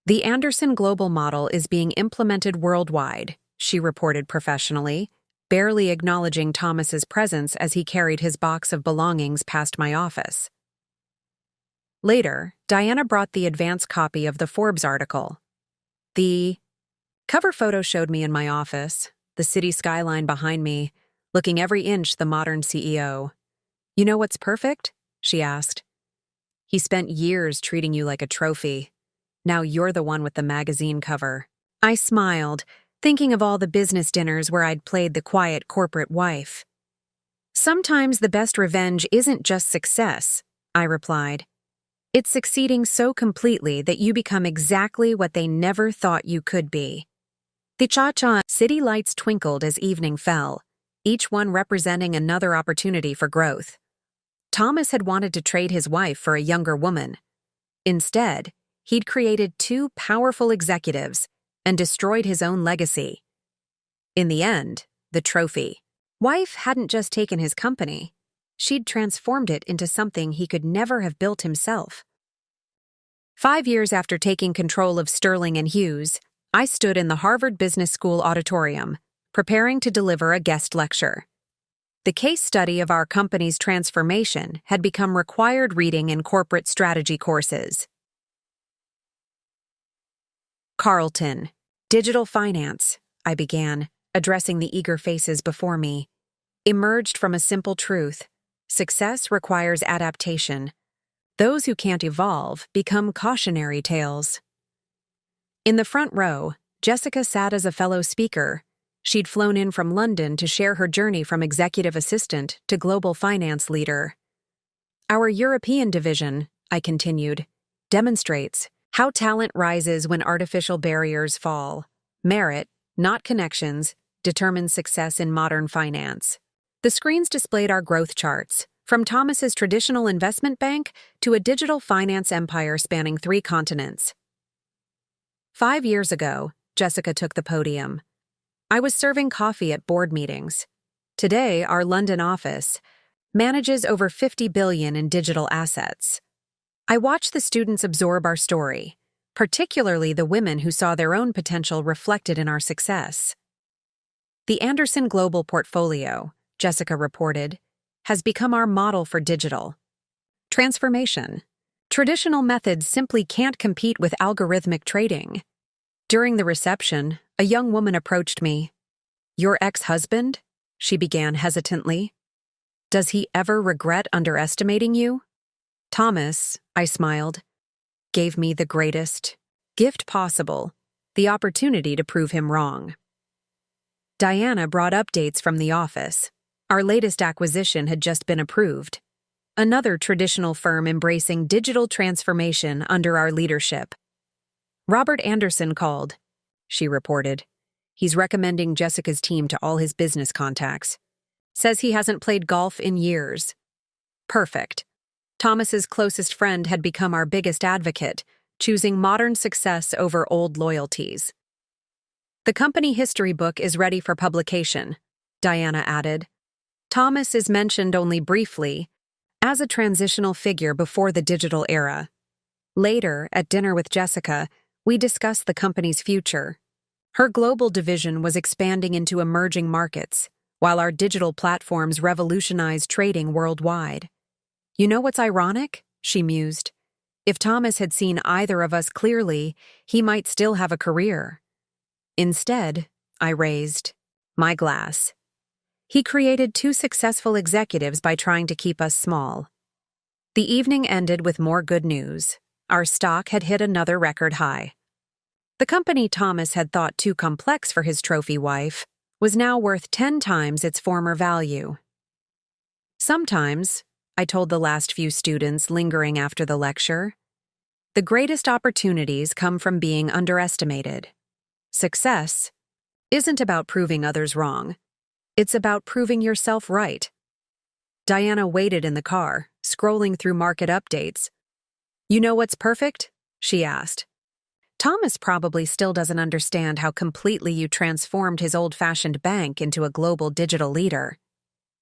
Speaker 1: The Anderson Global model is being implemented worldwide, she reported professionally, barely acknowledging Thomas's presence as he carried his box of belongings past my office. Later, Diana brought the advance copy of the Forbes article. The cover photo showed me in my office, the city skyline behind me, looking every inch the modern CEO. "You know what's perfect?" she asked. "He spent years treating you like a trophy. Now you're the one with the magazine cover." I smiled, thinking of all the business dinners where I'd played the quiet corporate wife. "Sometimes the best revenge isn't just success," I replied. "It's succeeding so completely that you become exactly what they never thought you could be." The cha-cha city lights twinkled as evening fell, each one representing another opportunity for growth. Thomas had wanted to trade his wife for a younger woman. Instead, he'd created two powerful executives and destroyed his own legacy. In the end, the trophy wife hadn't just taken his company, she'd transformed it into something he could never have built himself. 5 years after taking control of Sterling and Hughes, I stood in the Harvard Business School auditorium, preparing to deliver a guest lecture. The case study of our company's transformation had become required reading in corporate strategy courses. Carlton, digital finance, I began, addressing the eager faces before me, emerged from a simple truth: success requires adaptation. Those who can't evolve become cautionary tales. In the front row, Jessica sat as a fellow speaker. She'd flown in from London to share her journey from executive assistant to global finance leader. "Our European division," I continued, "demonstrates how talent rises when artificial barriers fall. Merit, not connections, determines success in modern finance." The screens displayed our growth charts, from Thomas's traditional investment bank to a digital finance empire spanning 3 continents. 5 years ago, Jessica took the podium. I was serving coffee at board meetings. Today, our London office manages over $50 billion in digital assets. I watched the students absorb our story, particularly the women who saw their own potential reflected in our success. "The Anderson Global Portfolio," Jessica reported, "has become our model for digital transformation. Traditional methods simply can't compete with algorithmic trading." During the reception, a young woman approached me. "Your ex-husband?" she began hesitantly. "Does he ever regret underestimating you?" "Thomas," I smiled, "gave me the greatest gift possible, the opportunity to prove him wrong." Diana brought updates from the office. Our latest acquisition had just been approved. Another traditional firm embracing digital transformation under our leadership. "Robert Anderson called," she reported. "He's recommending Jessica's team to all his business contacts. Says he hasn't played golf in years." Perfect. Thomas's closest friend had become our biggest advocate, choosing modern success over old loyalties. "The company history book is ready for publication," Diana added. "Thomas is mentioned only briefly, as a transitional figure before the digital era." Later, at dinner with Jessica, we discussed the company's future. Her global division was expanding into emerging markets, while our digital platforms revolutionized trading worldwide. "You know what's ironic?" she mused. "If Thomas had seen either of us clearly, he might still have a career." Instead, I raised my glass. He created 2 successful executives by trying to keep us small. The evening ended with more good news. Our stock had hit another record high. The company Thomas had thought too complex for his trophy wife was now worth 10 times its former value. "Sometimes," I told the last few students lingering after the lecture, "the greatest opportunities come from being underestimated. Success isn't about proving others wrong. It's about proving yourself right." Diana waited in the car, scrolling through market updates. "You know what's perfect?" she asked. "Thomas probably still doesn't understand how completely you transformed his old-fashioned bank into a global digital leader."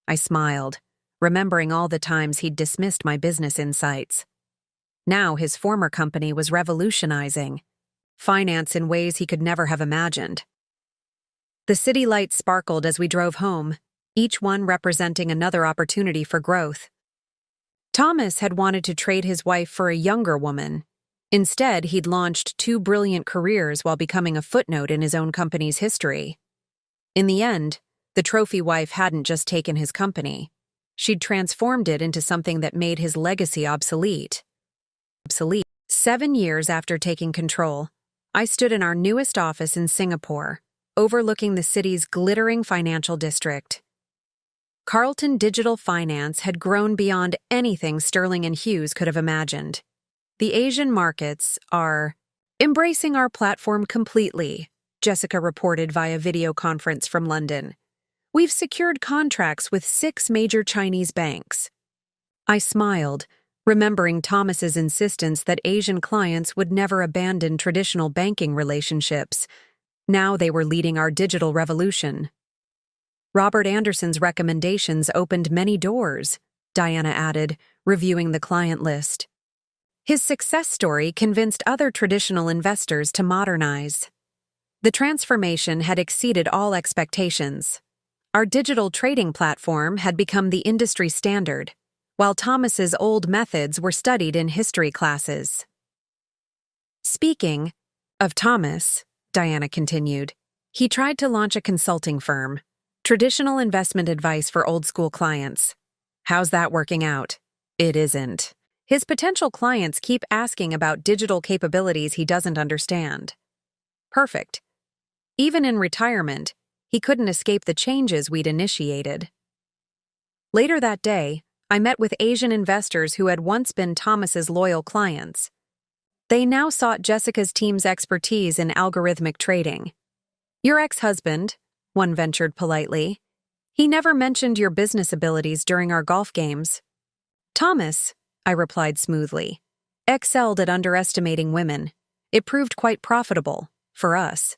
Speaker 1: I smiled, remembering all the times he'd dismissed my business insights. Now his former company was revolutionizing finance in ways he could never have imagined. The city lights sparkled as we drove home, each one representing another opportunity for growth. Thomas had wanted to trade his wife for a younger woman. Instead, he'd launched two brilliant careers while becoming a footnote in his own company's history. In the end, the trophy wife hadn't just taken his company. She'd transformed it into something that made his legacy obsolete. 7 years after taking control, I stood in our newest office in Singapore, overlooking the city's glittering financial district. Carlton Digital Finance had grown beyond anything Sterling and Hughes could have imagined. The Asian markets are embracing our platform completely, Jessica reported via video conference from London. We've secured contracts with 6 major Chinese banks. I smiled, remembering Thomas's insistence that Asian clients would never abandon traditional banking relationships. Now they were leading our digital revolution. Robert Anderson's recommendations opened many doors, Diana added, reviewing the client list. His success story convinced other traditional investors to modernize. The transformation had exceeded all expectations. Our digital trading platform had become the industry standard, while Thomas's old methods were studied in history classes. Speaking of Thomas, Diana continued, he tried to launch a consulting firm. Traditional investment advice for old-school clients. How's that working out? It isn't. His potential clients keep asking about digital capabilities he doesn't understand. Perfect. Even in retirement, he couldn't escape the changes we'd initiated. Later that day, I met with Asian investors who had once been Thomas's loyal clients. They now sought Jessica's team's expertise in algorithmic trading. Your ex-husband, one ventured politely. He never mentioned your business abilities during our golf games. Thomas, I replied smoothly, excelled at underestimating women. It proved quite profitable, for us.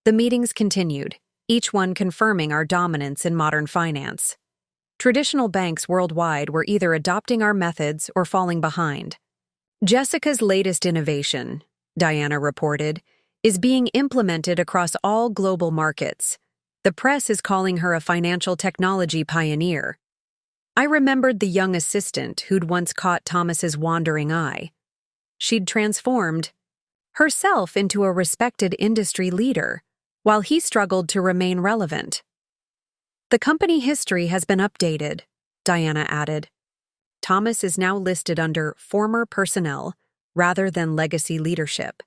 Speaker 1: The meetings continued, each one confirming our dominance in modern finance. Traditional banks worldwide were either adopting our methods or falling behind. Jessica's latest innovation, Diana reported, is being implemented across all global markets. The press is calling her a financial technology pioneer. I remembered the young assistant who'd once caught Thomas's wandering eye. She'd transformed herself into a respected industry leader, while he struggled to remain relevant. The company history has been updated, Diana added. Thomas is now listed under former personnel rather than legacy leadership.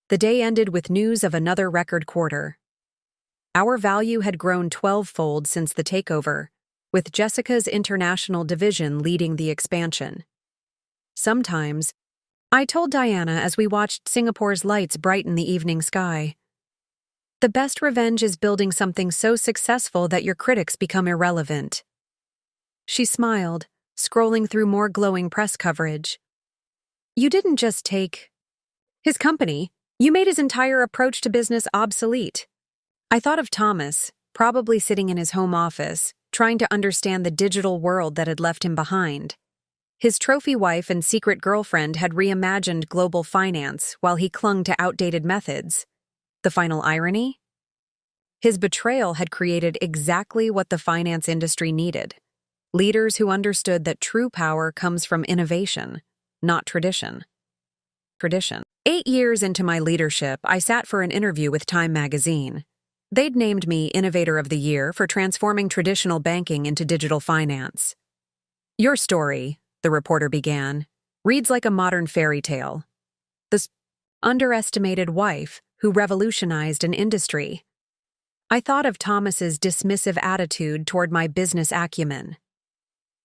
Speaker 1: The day ended with news of another record quarter. Our value had grown 12-fold since the takeover, with Jessica's international division leading the expansion. Sometimes, I told Diana as we watched Singapore's lights brighten the evening sky, the best revenge is building something so successful that your critics become irrelevant. She smiled, scrolling through more glowing press coverage. You didn't just take his company, you made his entire approach to business obsolete. I thought of Thomas, probably sitting in his home office, trying to understand the digital world that had left him behind. His trophy wife and secret girlfriend had reimagined global finance while he clung to outdated methods. The final irony? His betrayal had created exactly what the finance industry needed. Leaders who understood that true power comes from innovation, not tradition. 8 years into my leadership, I sat for an interview with Time magazine. They'd named me Innovator of the Year for transforming traditional banking into digital finance. Your story, the reporter began, reads like a modern fairy tale. This underestimated wife who revolutionized an industry. I thought of Thomas's dismissive attitude toward my business acumen.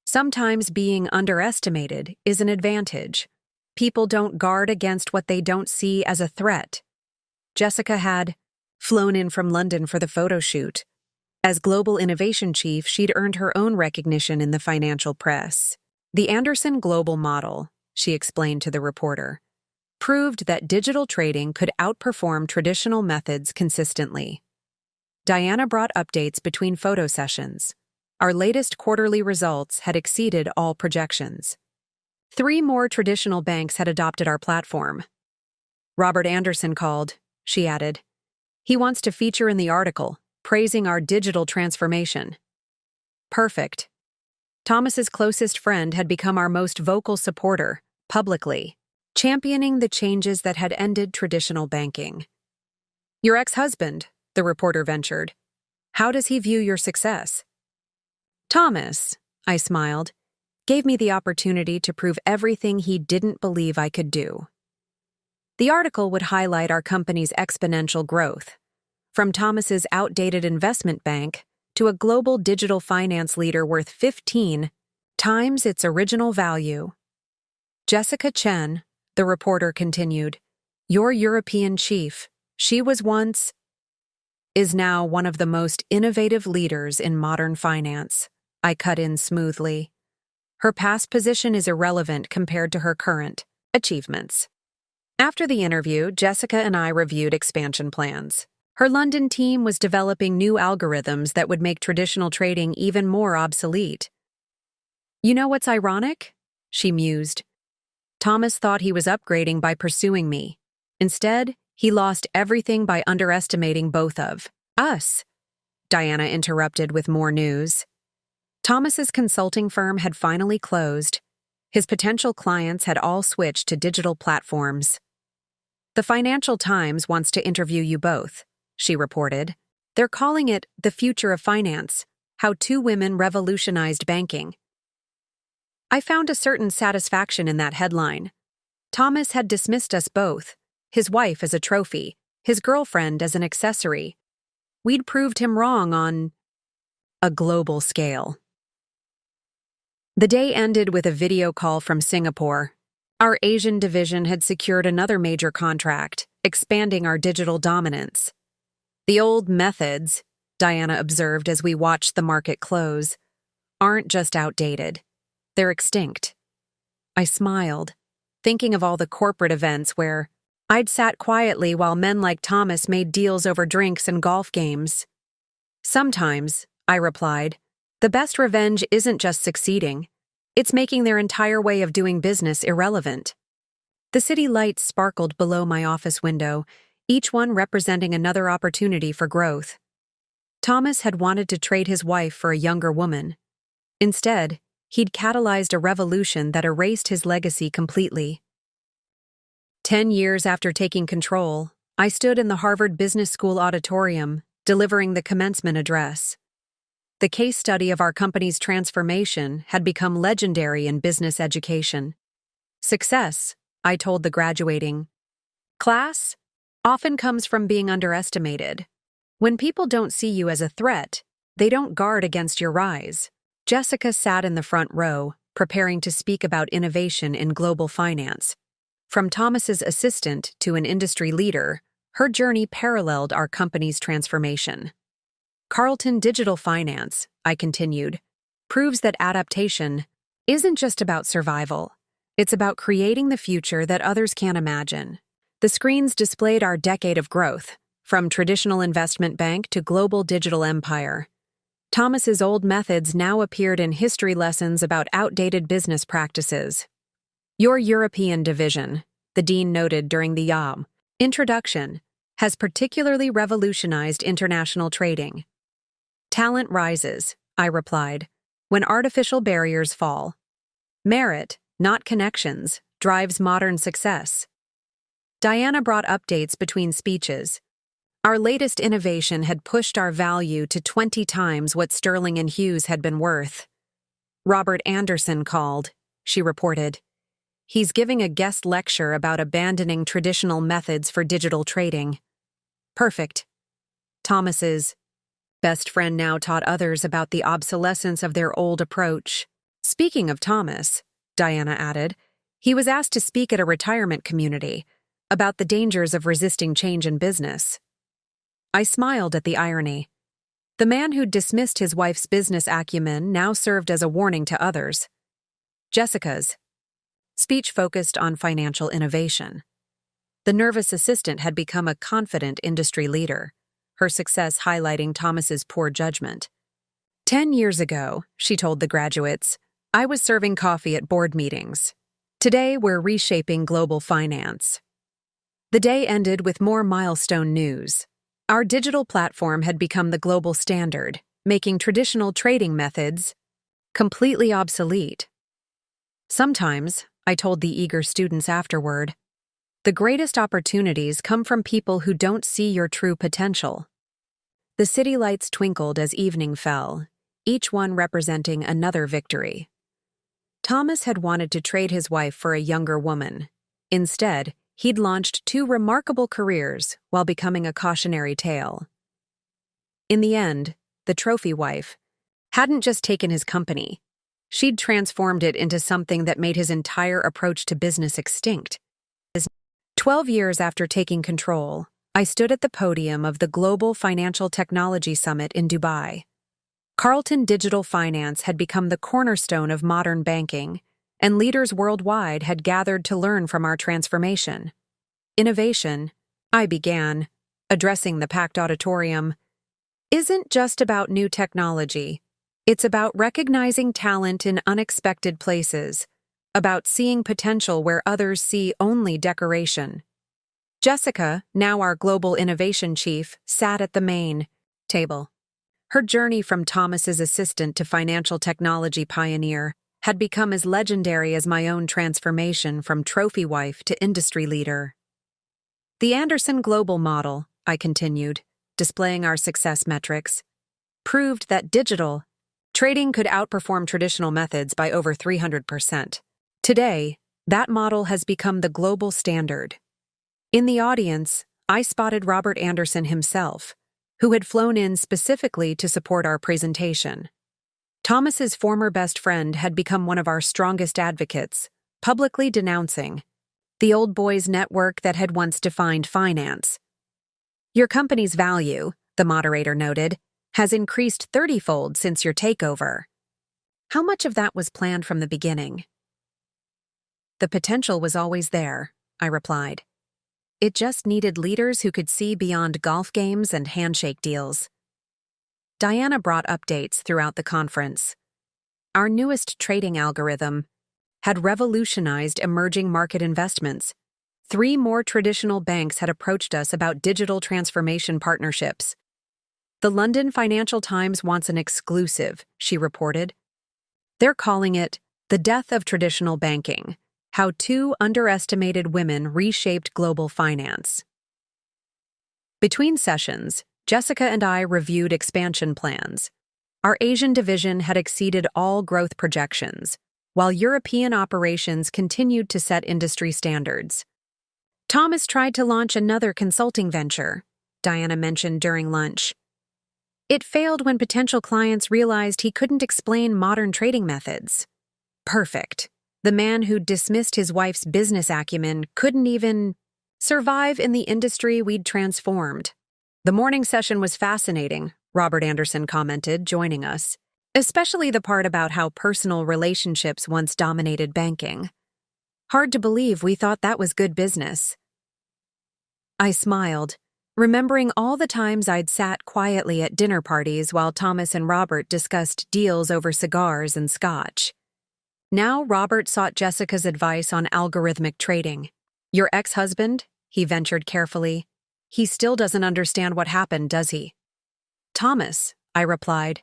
Speaker 1: Sometimes being underestimated is an advantage. People don't guard against what they don't see as a threat. Jessica had flown in from London for the photo shoot. As global innovation chief, she'd earned her own recognition in the financial press. The Anderson Global Model, she explained to the reporter, proved that digital trading could outperform traditional methods consistently. Diana brought updates between photo sessions. Our latest quarterly results had exceeded all projections. 3 more traditional banks had adopted our platform. Robert Anderson called, she added. He wants to feature in the article, praising our digital transformation. Perfect. Thomas's closest friend had become our most vocal supporter, publicly, championing the changes that had ended traditional banking. Your ex-husband, the reporter ventured. How does he view your success? Thomas, I smiled, gave me the opportunity to prove everything he didn't believe I could do. The article would highlight our company's exponential growth, from Thomas's outdated investment bank to a global digital finance leader worth 15 times its original value. Jessica Chen, the reporter continued, your European chief, she was once, is now one of the most innovative leaders in modern finance. I cut in smoothly. Her past position is irrelevant compared to her current achievements. After the interview, Jessica and I reviewed expansion plans. Her London team was developing new algorithms that would make traditional trading even more obsolete. You know what's ironic? She mused. Thomas thought he was upgrading by pursuing me. Instead, he lost everything by underestimating both of us. Diana interrupted with more news. Thomas's consulting firm had finally closed. His potential clients had all switched to digital platforms. The Financial Times wants to interview you both, she reported. They're calling it The Future of Finance, How Two Women Revolutionized Banking. I found a certain satisfaction in that headline. Thomas had dismissed us both, his wife as a trophy, his girlfriend as an accessory. We'd proved him wrong on a global scale. The day ended with a video call from Singapore. Our Asian division had secured another major contract, expanding our digital dominance. The old methods, Diana observed as we watched the market close, aren't just outdated. They're extinct. I smiled, thinking of all the corporate events where I'd sat quietly while men like Thomas made deals over drinks and golf games. Sometimes, I replied, the best revenge isn't just succeeding. It's making their entire way of doing business irrelevant. The city lights sparkled below my office window, each one representing another opportunity for growth. Thomas had wanted to trade his wife for a younger woman. Instead, he'd catalyzed a revolution that erased his legacy completely. 10 years after taking control, I stood in the Harvard Business School auditorium, delivering the commencement address. The case study of our company's transformation had become legendary in business education. Success, I told the graduating class, often comes from being underestimated. When people don't see you as a threat, they don't guard against your rise. Jessica sat in the front row, preparing to speak about innovation in global finance. From Thomas's assistant to an industry leader, her journey paralleled our company's transformation. Carlton Digital Finance, I continued, proves that adaptation isn't just about survival. It's about creating the future that others can't imagine. The screens displayed our decade of growth, from traditional investment bank to global digital empire. Thomas's old methods now appeared in history lessons about outdated business practices. Your European division, the dean noted during the introduction, has particularly revolutionized international trading. Talent rises, I replied, when artificial barriers fall. Merit, not connections, drives modern success. Diana brought updates between speeches. Our latest innovation had pushed our value to 20 times what Sterling and Hughes had been worth. Robert Anderson called, she reported. He's giving a guest lecture about abandoning traditional methods for digital trading. Perfect. Thomas's best friend now taught others about the obsolescence of their old approach. Speaking of Thomas, Diana added, he was asked to speak at a retirement community about the dangers of resisting change in business. I smiled at the irony. The man who'd dismissed his wife's business acumen now served as a warning to others. Jessica's speech focused on financial innovation. The nervous assistant had become a confident industry leader, her success highlighting Thomas's poor judgment. 10 years ago, she told the graduates, I was serving coffee at board meetings. Today, we're reshaping global finance. The day ended with more milestone news. Our digital platform had become the global standard, making traditional trading methods completely obsolete. Sometimes, I told the eager students afterward, the greatest opportunities come from people who don't see your true potential. The city lights twinkled as evening fell, each one representing another victory. Thomas had wanted to trade his wife for a younger woman. Instead, he'd launched 2 remarkable careers while becoming a cautionary tale. In the end, the trophy wife hadn't just taken his company. She'd transformed it into something that made his entire approach to business extinct. 12 years after taking control, I stood at the podium of the Global Financial Technology Summit in Dubai. Carlton Digital Finance had become the cornerstone of modern banking, and leaders worldwide had gathered to learn from our transformation. Innovation, I began, addressing the packed auditorium, isn't just about new technology. It's about recognizing talent in unexpected places, about seeing potential where others see only decoration. Jessica, now our global innovation chief, sat at the main table. Her journey from Thomas's assistant to financial technology pioneer had become as legendary as my own transformation from trophy wife to industry leader. The Anderson Global Model, I continued, displaying our success metrics, proved that digital trading could outperform traditional methods by over 300%. Today, that model has become the global standard. In the audience, I spotted Robert Anderson himself, who had flown in specifically to support our presentation. Thomas's former best friend had become one of our strongest advocates, publicly denouncing the old boys network that had once defined finance. Your company's value, the moderator noted, has increased 30-fold since your takeover. How much of that was planned from the beginning? The potential was always there, I replied. It just needed leaders who could see beyond golf games and handshake deals. Diana brought updates throughout the conference. Our newest trading algorithm had revolutionized emerging market investments. 3 more traditional banks had approached us about digital transformation partnerships. The London Financial Times wants an exclusive, she reported. They're calling it The Death of Traditional Banking: How 2 Underestimated Women Reshaped Global Finance. Between sessions, Jessica and I reviewed expansion plans. Our Asian division had exceeded all growth projections, while European operations continued to set industry standards. Thomas tried to launch another consulting venture, Diana mentioned during lunch. It failed when potential clients realized he couldn't explain modern trading methods. Perfect. The man who dismissed his wife's business acumen couldn't even survive in the industry we'd transformed. The morning session was fascinating, Robert Anderson commented, joining us, especially the part about how personal relationships once dominated banking. Hard to believe we thought that was good business. I smiled, remembering all the times I'd sat quietly at dinner parties while Thomas and Robert discussed deals over cigars and scotch. Now Robert sought Jessica's advice on algorithmic trading. Your ex-husband, he ventured carefully, he still doesn't understand what happened, does he? Thomas, I replied,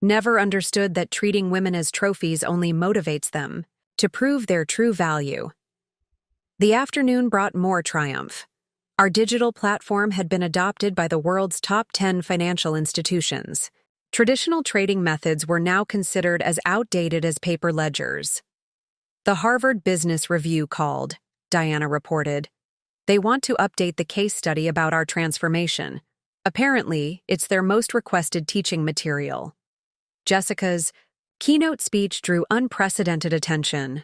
Speaker 1: never understood that treating women as trophies only motivates them to prove their true value. The afternoon brought more triumph. Our digital platform had been adopted by the world's top 10 financial institutions. Traditional trading methods were now considered as outdated as paper ledgers. The Harvard Business Review called, Diana reported. They want to update the case study about our transformation. Apparently, it's their most requested teaching material. Jessica's keynote speech drew unprecedented attention.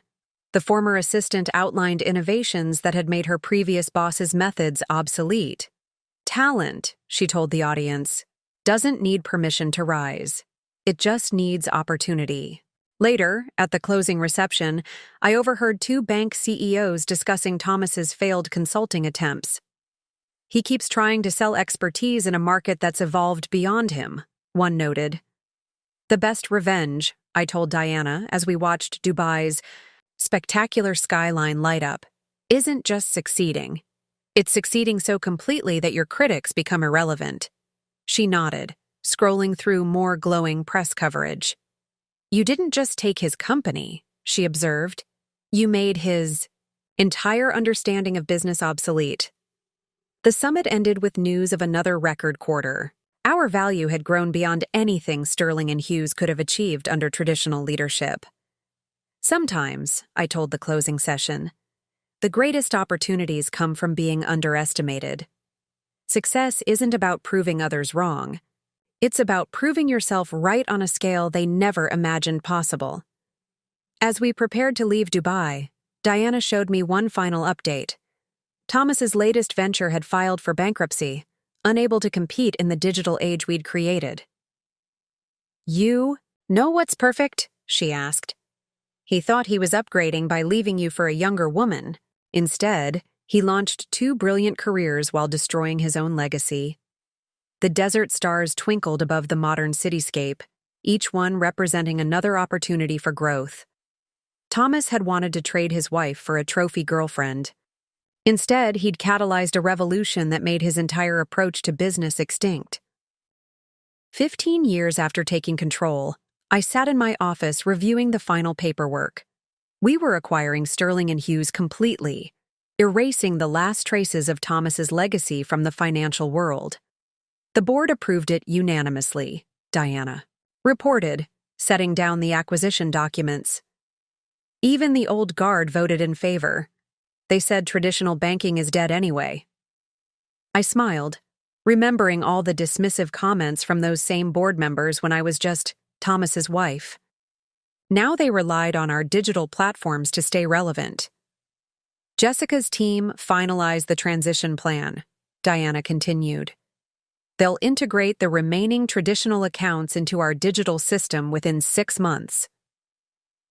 Speaker 1: The former assistant outlined innovations that had made her previous boss's methods obsolete. Talent, she told the audience, doesn't need permission to rise. It just needs opportunity. Later, at the closing reception, I overheard 2 bank CEOs discussing Thomas's failed consulting attempts. He keeps trying to sell expertise in a market that's evolved beyond him, one noted. The best revenge, I told Diana as we watched Dubai's spectacular skyline light up, isn't just succeeding. It's succeeding so completely that your critics become irrelevant. She nodded, scrolling through more glowing press coverage. You didn't just take his company, she observed. You made his entire understanding of business obsolete. The summit ended with news of another record quarter. Our value had grown beyond anything Sterling and Hughes could have achieved under traditional leadership. Sometimes, I told the closing session, the greatest opportunities come from being underestimated. Success isn't about proving others wrong. It's about proving yourself right on a scale they never imagined possible. As we prepared to leave Dubai, Diana showed me one final update. Thomas's latest venture had filed for bankruptcy, unable to compete in the digital age we'd created. You know what's perfect? She asked. He thought he was upgrading by leaving you for a younger woman. Instead, he launched 2 brilliant careers while destroying his own legacy. The desert stars twinkled above the modern cityscape, each one representing another opportunity for growth. Thomas had wanted to trade his wife for a trophy girlfriend. Instead, he'd catalyzed a revolution that made his entire approach to business extinct. 15 years after taking control, I sat in my office reviewing the final paperwork. We were acquiring Sterling and Hughes completely, erasing the last traces of Thomas's legacy from the financial world. The board approved it unanimously, Diana reported, setting down the acquisition documents. Even the old guard voted in favor. They said traditional banking is dead anyway. I smiled, remembering all the dismissive comments from those same board members when I was just Thomas's wife. Now they relied on our digital platforms to stay relevant. Jessica's team finalized the transition plan, Diana continued. They'll integrate the remaining traditional accounts into our digital system within 6 months.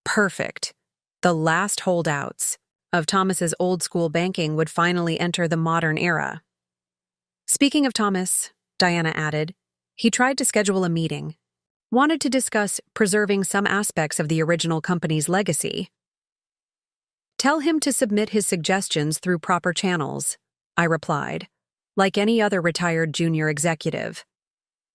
Speaker 1: Perfect. The last holdouts of Thomas's old-school banking would finally enter the modern era. Speaking of Thomas, Diana added, he tried to schedule a meeting. Wanted to discuss preserving some aspects of the original company's legacy. Tell him to submit his suggestions through proper channels, I replied, like any other retired junior executive.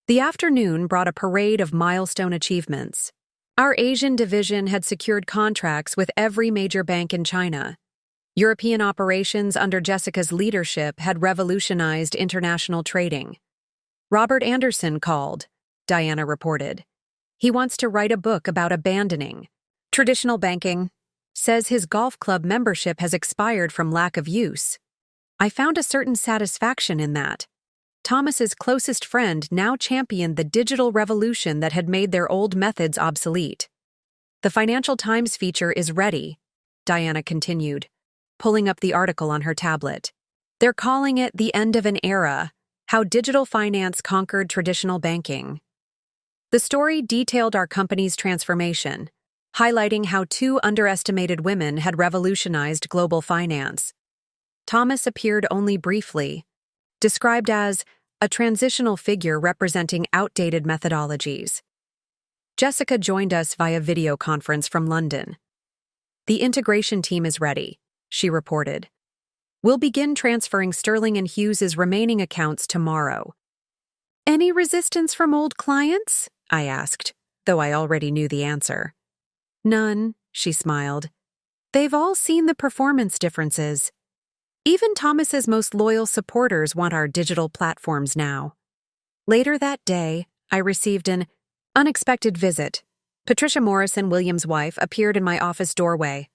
Speaker 1: The afternoon brought a parade of milestone achievements. Our Asian division had secured contracts with every major bank in China. European operations under Jessica's leadership had revolutionized international trading. Robert Anderson called, Diana reported. He wants to write a book about abandoning traditional banking. Says his golf club membership has expired from lack of use. I found a certain satisfaction in that. Thomas's closest friend now championed the digital revolution that had made their old methods obsolete. The Financial Times feature is ready, Diana continued, pulling up the article on her tablet. They're calling it The End of an Era, How Digital Finance Conquered Traditional Banking. The story detailed our company's transformation, highlighting how 2 underestimated women had revolutionized global finance. Thomas appeared only briefly, described as a transitional figure representing outdated methodologies. Jessica joined us via video conference from London. The integration team is ready, she reported. We'll begin transferring Sterling and Hughes's remaining accounts tomorrow. Any resistance from old clients? I asked, though I already knew the answer. None, she smiled. They've all seen the performance differences. Even Thomas's most loyal supporters want our digital platforms now. Later that day, I received an unexpected visit. Patricia Morrison, William's wife, appeared in my office doorway.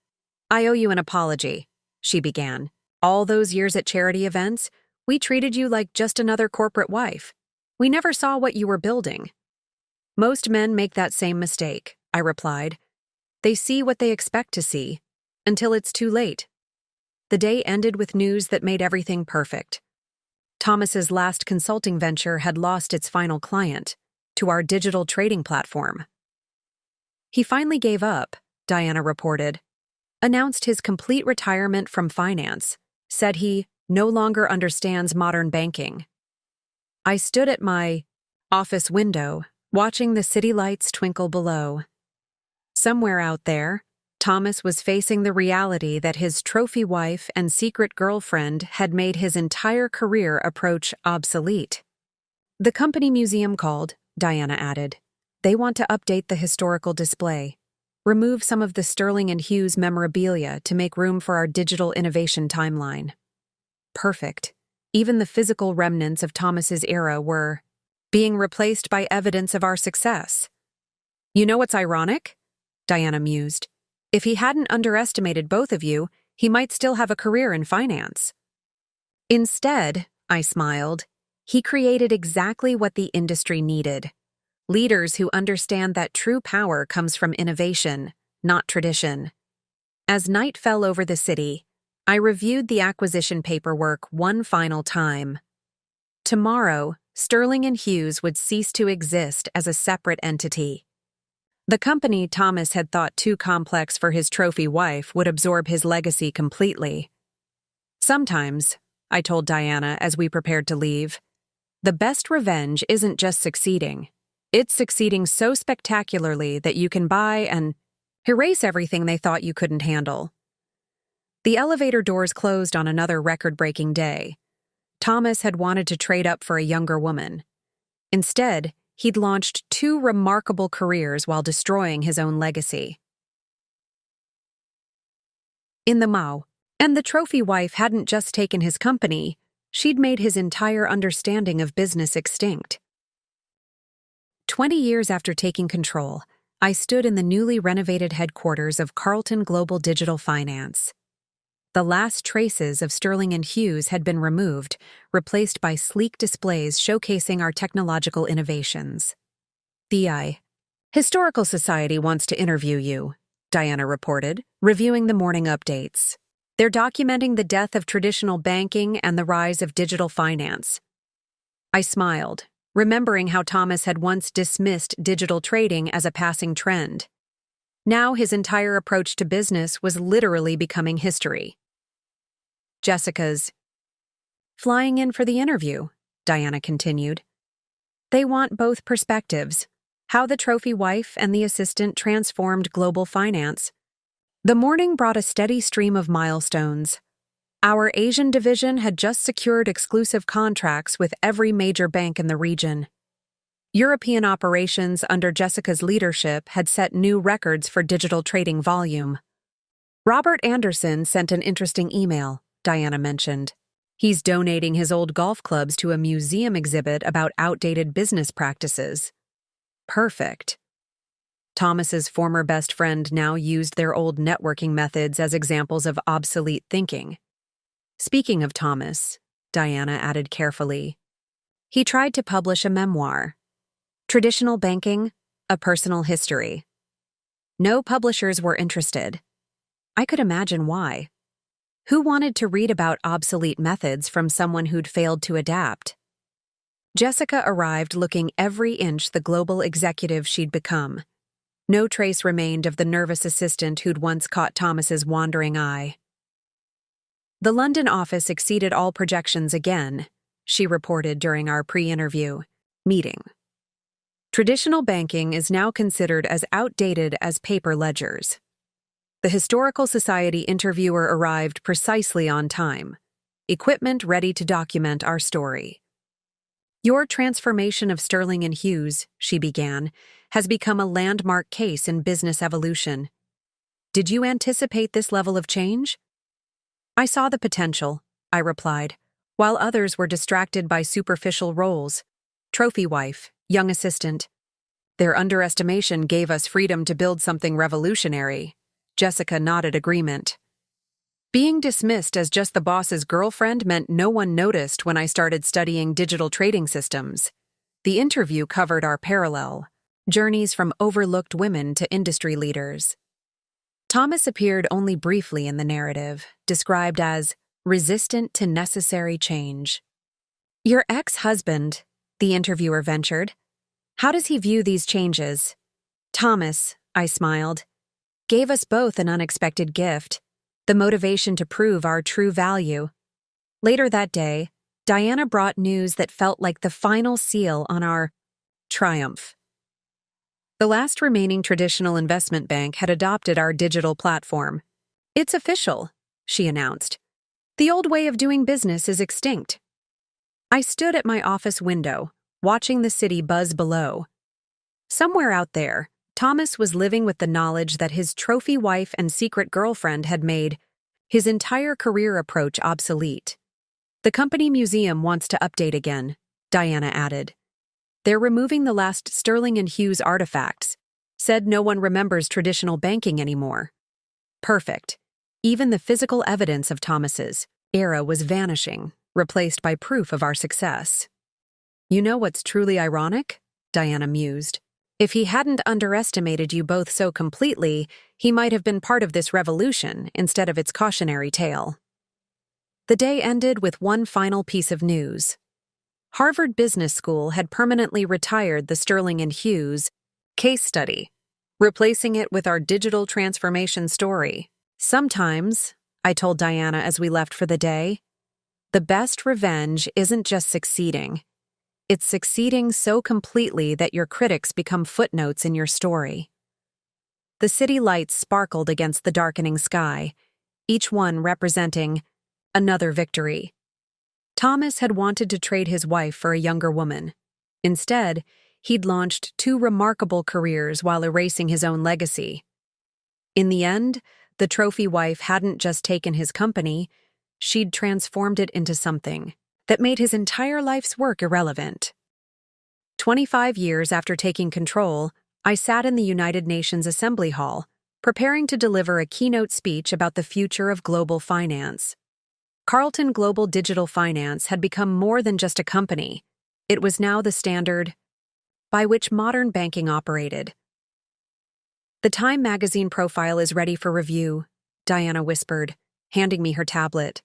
Speaker 1: I owe you an apology, she began. All those years at charity events, we treated you like just another corporate wife. We never saw what you were building. Most men make that same mistake, I replied. They see what they expect to see, until it's too late. The day ended with news that made everything perfect. Thomas's last consulting venture had lost its final client to our digital trading platform. He finally gave up, Diana reported, announced his complete retirement from finance, said he no longer understands modern banking. I stood at my office window, watching the city lights twinkle below. Somewhere out there, Thomas was facing the reality that his trophy wife and secret girlfriend had made his entire career approach obsolete. The company museum called, Diana added. They want to update the historical display, remove some of the Sterling and Hughes memorabilia to make room for our digital innovation timeline. Perfect. Even the physical remnants of Thomas's era were being replaced by evidence of our success. You know what's ironic? Diana mused. If he hadn't underestimated both of you, he might still have a career in finance. Instead, I smiled, he created exactly what the industry needed. Leaders who understand that true power comes from innovation, not tradition. As night fell over the city, I reviewed the acquisition paperwork one final time. Tomorrow, Sterling and Hughes would cease to exist as a separate entity. The company Thomas had thought too complex for his trophy wife would absorb his legacy completely. Sometimes, I told Diana as we prepared to leave, the best revenge isn't just succeeding. It's succeeding so spectacularly that you can buy and erase everything they thought you couldn't handle. The elevator doors closed on another record-breaking day. Thomas had wanted to trade up for a younger woman. Instead, he'd launched 2 remarkable careers while destroying his own legacy. In the Mao, and the trophy wife hadn't just taken his company, she'd made his entire understanding of business extinct. 20 years after taking control, I stood in the newly renovated headquarters of Carlton Global Digital Finance. The last traces of Sterling and Hughes had been removed, replaced by sleek displays showcasing our technological innovations. The Historical Society wants to interview you, Diana reported, reviewing the morning updates. They're documenting the death of traditional banking and the rise of digital finance. I smiled, remembering how Thomas had once dismissed digital trading as a passing trend. Now his entire approach to business was literally becoming history. Jessica's flying in for the interview, Diana continued. They want both perspectives, how the trophy wife and the assistant transformed global finance. The morning brought a steady stream of milestones. Our Asian division had just secured exclusive contracts with every major bank in the region. European operations under Jessica's leadership had set new records for digital trading volume. Robert Anderson sent an interesting email, Diana mentioned. He's donating his old golf clubs to a museum exhibit about outdated business practices. Perfect. Thomas's former best friend now used their old networking methods as examples of obsolete thinking. Speaking of Thomas, Diana added carefully, he tried to publish a memoir. Traditional Banking, A Personal History. No publishers were interested. I could imagine why. Who wanted to read about obsolete methods from someone who'd failed to adapt? Jessica arrived looking every inch the global executive she'd become. No trace remained of the nervous assistant who'd once caught Thomas's wandering eye. The London office exceeded all projections again, she reported during our pre-interview meeting. Traditional banking is now considered as outdated as paper ledgers. The Historical Society interviewer arrived precisely on time, equipment ready to document our story. Your transformation of Sterling and Hughes, she began, has become a landmark case in business evolution. Did you anticipate this level of change? I saw the potential, I replied, while others were distracted by superficial roles. Trophy wife, young assistant. Their underestimation gave us freedom to build something revolutionary. Jessica nodded agreement. Being dismissed as just the boss's girlfriend meant no one noticed when I started studying digital trading systems. The interview covered our parallel, journeys from overlooked women to industry leaders. Thomas appeared only briefly in the narrative, described as resistant to necessary change. Your ex-husband, the interviewer ventured. How does he view these changes? Thomas, I smiled, gave us both an unexpected gift, the motivation to prove our true value. Later that day, Diana brought news that felt like the final seal on our triumph. The last remaining traditional investment bank had adopted our digital platform. It's official, she announced. The old way of doing business is extinct. I stood at my office window, watching the city buzz below. Somewhere out there, Thomas was living with the knowledge that his trophy wife and secret girlfriend had made his entire career approach obsolete. The company museum wants to update again, Diana added. They're removing the last Sterling and Hughes artifacts. Said no one remembers traditional banking anymore. Perfect. Even the physical evidence of Thomas's era was vanishing, replaced by proof of our success. You know what's truly ironic? Diana mused. If he hadn't underestimated you both so completely, he might have been part of this revolution instead of its cautionary tale. The day ended with one final piece of news. Harvard Business School had permanently retired the Sterling and Hughes case study, replacing it with our digital transformation story. Sometimes, I told Diana as we left for the day, the best revenge isn't just succeeding. It's succeeding so completely that your critics become footnotes in your story. The city lights sparkled against the darkening sky, each one representing another victory. Thomas had wanted to trade his wife for a younger woman. Instead, he'd launched 2 remarkable careers while erasing his own legacy. In the end, the trophy wife hadn't just taken his company, she'd transformed it into something that made his entire life's work irrelevant. 25 years after taking control, I sat in the United Nations Assembly Hall, preparing to deliver a keynote speech about the future of global finance. Carlton Global Digital Finance had become more than just a company. It was now the standard by which modern banking operated. The Time magazine profile is ready for review, Diana whispered, handing me her tablet.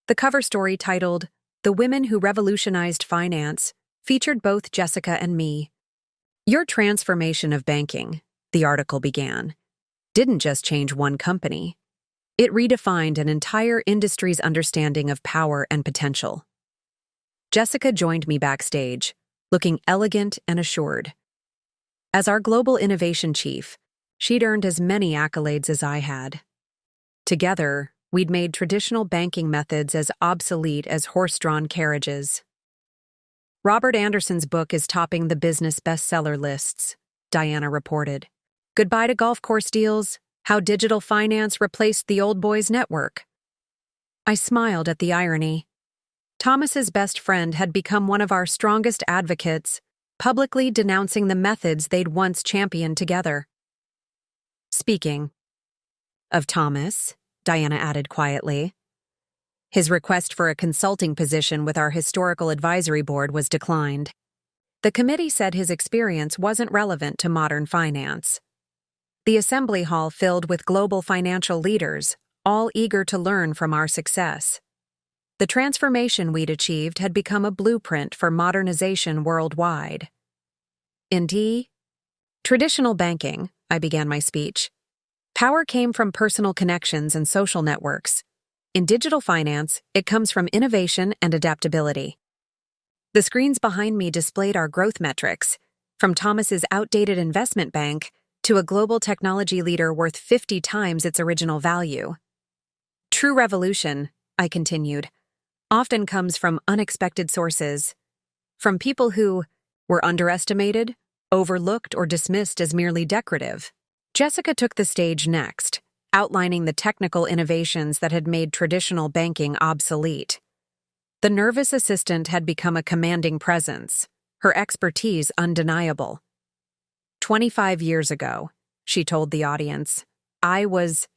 Speaker 1: The cover story, titled The Women Who Revolutionized Finance, featured both Jessica and me. Your transformation of banking, the article began, didn't just change one company. It redefined an entire industry's understanding of power and potential. Jessica joined me backstage, looking elegant and assured. As our global innovation chief, she'd earned as many accolades as I had. Together, we'd made traditional banking methods as obsolete as horse-drawn carriages. Robert Anderson's book is topping the business bestseller lists, Diana reported. Goodbye to golf course deals, How Digital Finance Replaced the Old Boys Network. I smiled at the irony. Thomas's best friend had become one of our strongest advocates, publicly denouncing the methods they'd once championed together. Speaking of Thomas, Diana added quietly, his request for a consulting position with our historical advisory board was declined. The committee said his experience wasn't relevant to modern finance. The assembly hall filled with global financial leaders, all eager to learn from our success. The transformation we'd achieved had become a blueprint for modernization worldwide. In traditional banking, I began my speech. Power came from personal connections and social networks. In digital finance, it comes from innovation and adaptability. The screens behind me displayed our growth metrics, from Thomas's outdated investment bank to a global technology leader worth 50 times its original value. True revolution, I continued, often comes from unexpected sources, from people who were underestimated, overlooked, or dismissed as merely decorative. Jessica took the stage next, outlining the technical innovations that had made traditional banking obsolete. The nervous assistant had become a commanding presence, her expertise undeniable. 25 years ago, she told the audience, I was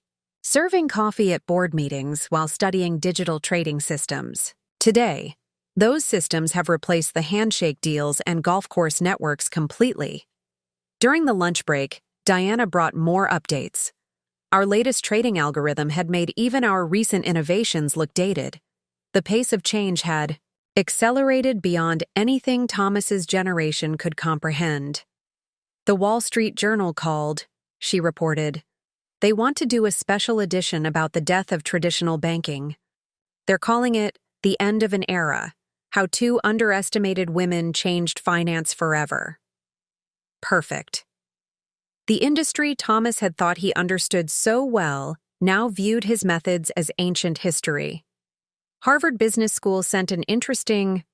Speaker 1: serving coffee at board meetings while studying digital trading systems. Today, those systems have replaced the handshake deals and golf course networks completely. During the lunch break, Diana brought more updates. Our latest trading algorithm had made even our recent innovations look dated. The pace of change had accelerated beyond anything Thomas's generation could comprehend. The Wall Street Journal called, she reported. They want to do a special edition about the death of traditional banking. They're calling it The End of an Era, How 2 Underestimated Women Changed Finance Forever. Perfect. The industry Thomas had thought he understood so well now viewed his methods as ancient history. Harvard Business School sent an interesting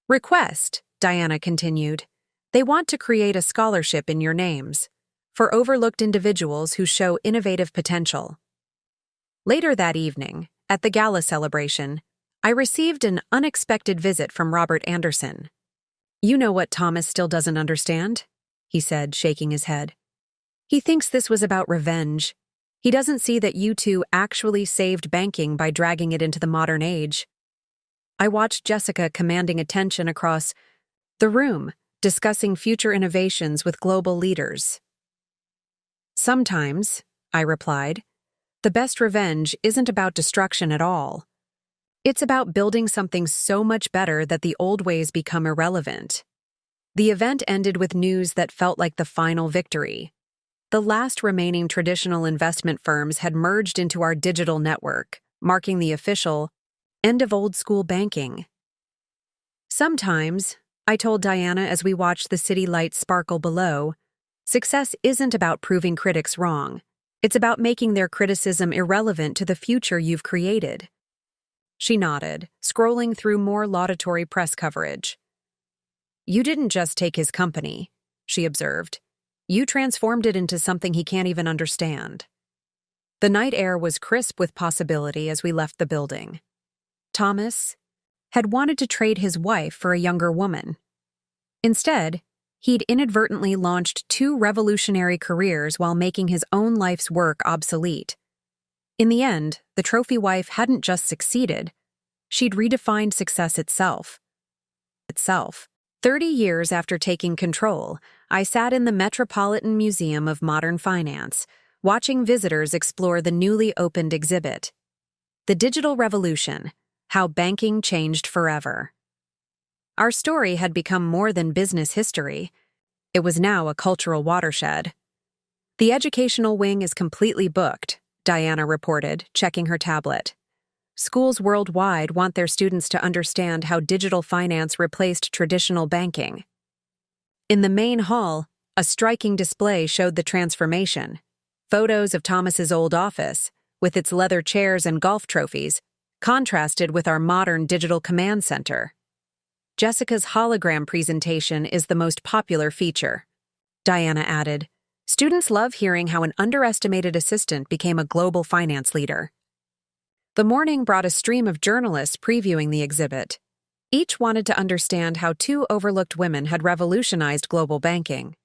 Speaker 1: request, Diana continued. They want to create a scholarship in your names for overlooked individuals who show innovative potential. Later that evening, at the gala celebration, I received an unexpected visit from Robert Anderson. "You know what Thomas still doesn't understand?" he said, shaking his head. "He thinks this was about revenge. He doesn't see that you two actually saved banking by dragging it into the modern age." I watched Jessica commanding attention across the room, discussing future innovations with global leaders. "Sometimes," I replied, "the best revenge isn't about destruction at all. It's about building something so much better that the old ways become irrelevant." The event ended with news that felt like the final victory. The last remaining traditional investment firms had merged into our digital network, marking the official end of old-school banking. "Sometimes," I told Diana as we watched the city lights sparkle below, "success isn't about proving critics wrong. It's about making their criticism irrelevant to the future you've created." She nodded, scrolling through more laudatory press coverage. "You didn't just take his company," she observed. "You transformed it into something he can't even understand." The night air was crisp with possibility as we left the building. Thomas had wanted to trade his wife for a younger woman. Instead, he'd inadvertently launched 2 revolutionary careers while making his own life's work obsolete. In the end, the trophy wife hadn't just succeeded, she'd redefined success itself. 30 years after taking control, I sat in the Metropolitan Museum of Modern Finance, watching visitors explore the newly opened exhibit. The Digital Revolution: How Banking Changed Forever. Our story had become more than business history. It was now a cultural watershed. "The educational wing is completely booked," Diana reported, checking her tablet. "Schools worldwide want their students to understand how digital finance replaced traditional banking." In the main hall, a striking display showed the transformation. Photos of Thomas's old office, with its leather chairs and golf trophies, contrasted with our modern digital command center. "Jessica's hologram presentation is the most popular feature," Diana added. "Students love hearing how an underestimated assistant became a global finance leader." The morning brought a stream of journalists previewing the exhibit. Each wanted to understand how 2 overlooked women had revolutionized global banking.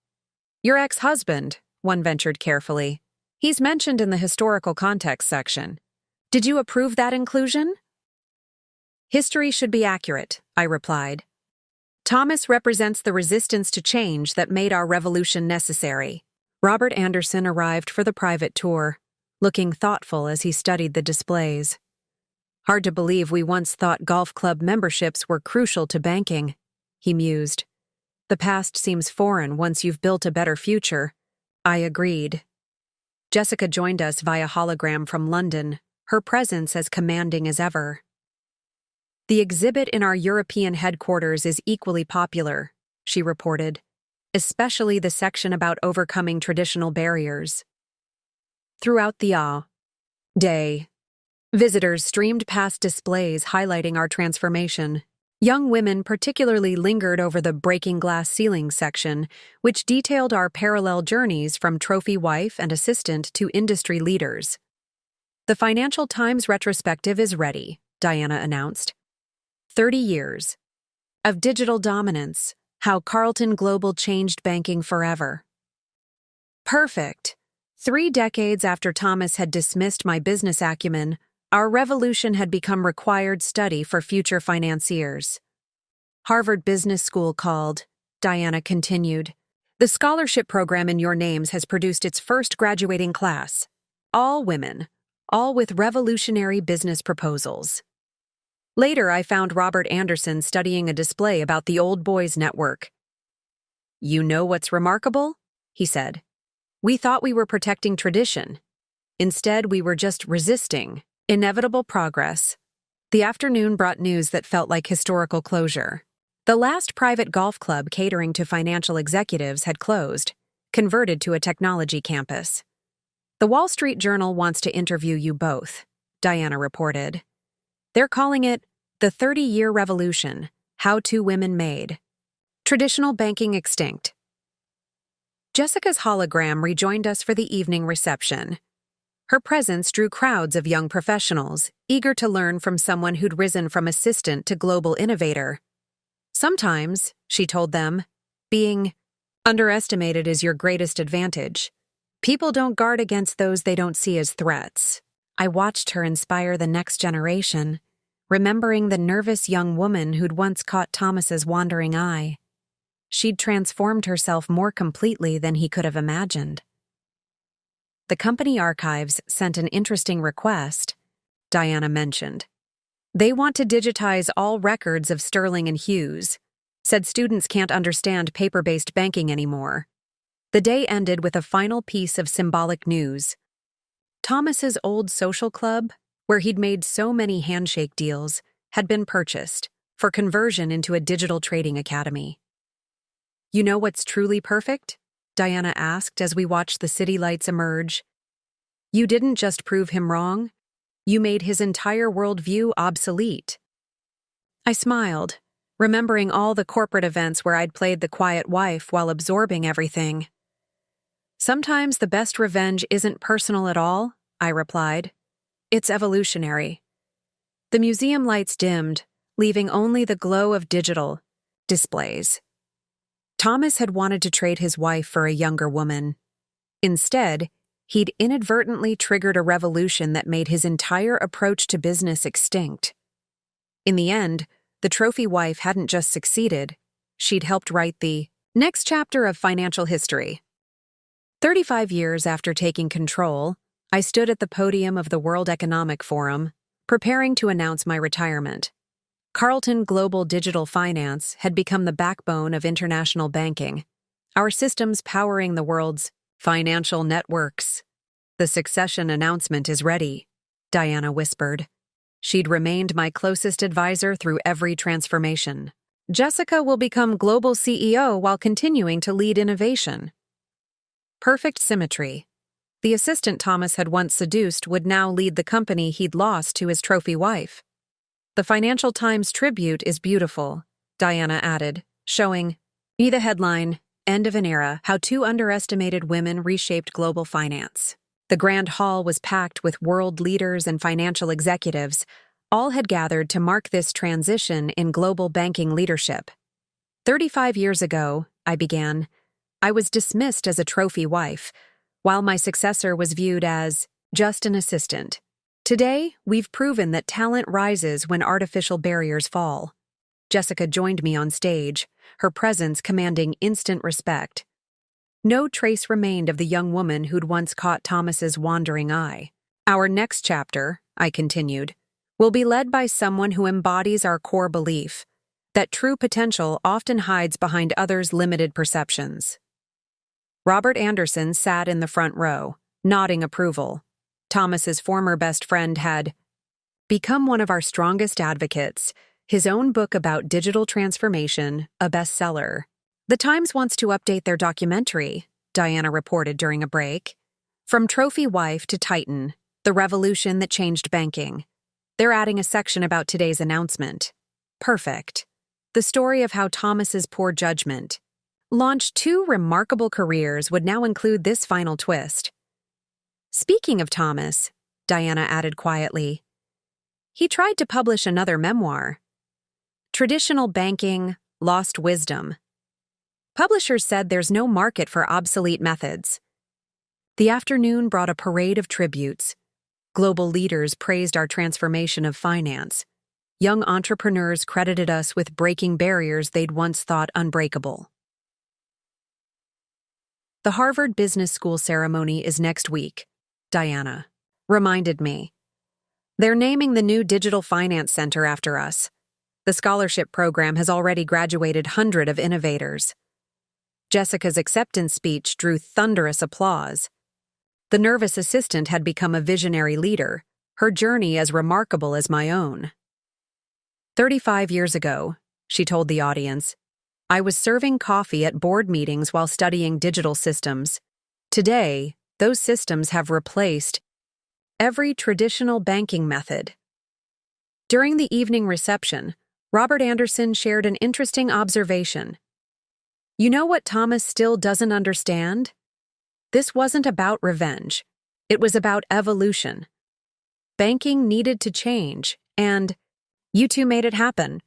Speaker 1: "Your ex-husband," one ventured carefully. "He's mentioned in the historical context section. Did you approve that inclusion?" "History should be accurate," I replied. "Thomas represents the resistance to change that made our revolution necessary." Robert Anderson arrived for the private tour, looking thoughtful as he studied the displays. "Hard to believe we once thought golf club memberships were crucial to banking," he mused. "The past seems foreign once you've built a better future." I agreed. Jessica joined us via hologram from London, her presence as commanding as ever. "The exhibit in our European headquarters is equally popular," she reported, "especially the section about overcoming traditional barriers." Throughout the day, visitors streamed past displays highlighting our transformation. Young women particularly lingered over the breaking glass ceiling section, which detailed our parallel journeys from trophy wife and assistant to industry leaders. "The Financial Times retrospective is ready," Diana announced. 30 years of digital dominance, how Carlton Global changed banking forever." Perfect. 3 decades after Thomas had dismissed my business acumen, our revolution had become required study for future financiers. "Harvard Business School called," Diana continued. "The scholarship program in your names has produced its first graduating class. All women, all with revolutionary business proposals." Later, I found Robert Anderson studying a display about the Old Boys Network. "You know what's remarkable?" he said. "We thought we were protecting tradition. Instead, we were just resisting inevitable progress." The afternoon brought news that felt like historical closure. The last private golf club catering to financial executives had closed, converted to a technology campus. "The Wall Street Journal wants to interview you both," Diana reported. "They're calling it the 30-Year Revolution: How 2 Women Made." Traditional banking extinct. Jessica's hologram rejoined us for the evening reception. Her presence drew crowds of young professionals, eager to learn from someone who'd risen from assistant to global innovator. Sometimes, she told them, being underestimated is your greatest advantage. People don't guard against those they don't see as threats. I watched her inspire the next generation, remembering the nervous young woman who'd once caught Thomas's wandering eye. She'd transformed herself more completely than he could have imagined. The company archives sent an interesting request, Diana mentioned. They want to digitize all records of Sterling and Hughes, said students can't understand paper-based banking anymore. The day ended with a final piece of symbolic news. Thomas's old social club, where he'd made so many handshake deals, had been purchased for conversion into a digital trading academy. You know what's truly perfect? Diana asked as we watched the city lights emerge. You didn't just prove him wrong, you made his entire worldview obsolete. I smiled, remembering all the corporate events where I'd played the quiet wife while absorbing everything. Sometimes the best revenge isn't personal at all, I replied. It's evolutionary. The museum lights dimmed, leaving only the glow of digital displays. Thomas had wanted to trade his wife for a younger woman. Instead, he'd inadvertently triggered a revolution that made his entire approach to business extinct. In the end, the trophy wife hadn't just succeeded, she'd helped write the next chapter of financial history. 35 years after taking control, I stood at the podium of the World Economic Forum, preparing to announce my retirement. Carlton Global Digital Finance had become the backbone of international banking, our systems powering the world's financial networks. The succession announcement is ready, Diana whispered. She'd remained my closest advisor through every transformation. Jessica will become global CEO while continuing to lead innovation. Perfect symmetry. The assistant Thomas had once seduced would now lead the company he'd lost to his trophy wife. The Financial Times tribute is beautiful, Diana added, showing the headline, End of an Era, How Two Underestimated Women Reshaped Global Finance. The grand hall was packed with world leaders and financial executives. All had gathered to mark this transition in global banking leadership. 35 years ago, I began, I was dismissed as a trophy wife, while my successor was viewed as just an assistant. Today, we've proven that talent rises when artificial barriers fall. Jessica joined me on stage, her presence commanding instant respect. No trace remained of the young woman who'd once caught Thomas's wandering eye. Our next chapter, I continued, will be led by someone who embodies our core belief that true potential often hides behind others' limited perceptions. Robert Anderson sat in the front row, nodding approval. Thomas's former best friend had become one of our strongest advocates, his own book about digital transformation, a bestseller. The Times wants to update their documentary, Diana reported during a break. From trophy wife to Titan, the revolution that changed banking. They're adding a section about today's announcement. Perfect. The story of how Thomas's poor judgment launched two remarkable careers would now include this final twist. Speaking of Thomas, Diana added quietly, he tried to publish another memoir. Traditional Banking, Lost Wisdom. Publishers said there's no market for obsolete methods. The afternoon brought a parade of tributes. Global leaders praised our transformation of finance. Young entrepreneurs credited us with breaking barriers they'd once thought unbreakable. The Harvard Business School ceremony is next week, Diana reminded me. They're naming the new Digital Finance Center after us. The scholarship program has already graduated hundreds of innovators. Jessica's acceptance speech drew thunderous applause. The nervous assistant had become a visionary leader, her journey as remarkable as my own. 35 years ago, she told the audience, I was serving coffee at board meetings while studying digital systems. Today, those systems have replaced every traditional banking method. During the evening reception, Robert Anderson shared an interesting observation. You know what Thomas still doesn't understand? This wasn't about revenge. It was about evolution. Banking needed to change, and you two made it happen.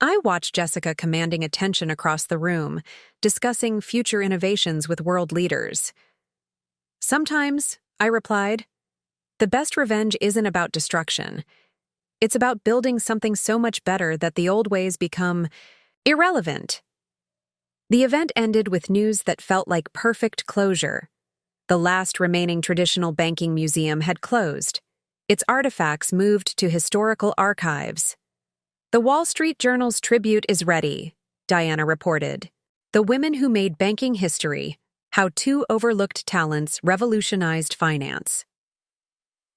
Speaker 1: I watched Jessica commanding attention across the room, discussing future innovations with world leaders. Sometimes, I replied, the best revenge isn't about destruction. It's about building something so much better that the old ways become irrelevant. The event ended with news that felt like perfect closure. The last remaining traditional banking museum had closed. Its artifacts moved to historical archives. The Wall Street Journal's tribute is ready, Diana reported. The women who made banking history, how two overlooked talents revolutionized finance.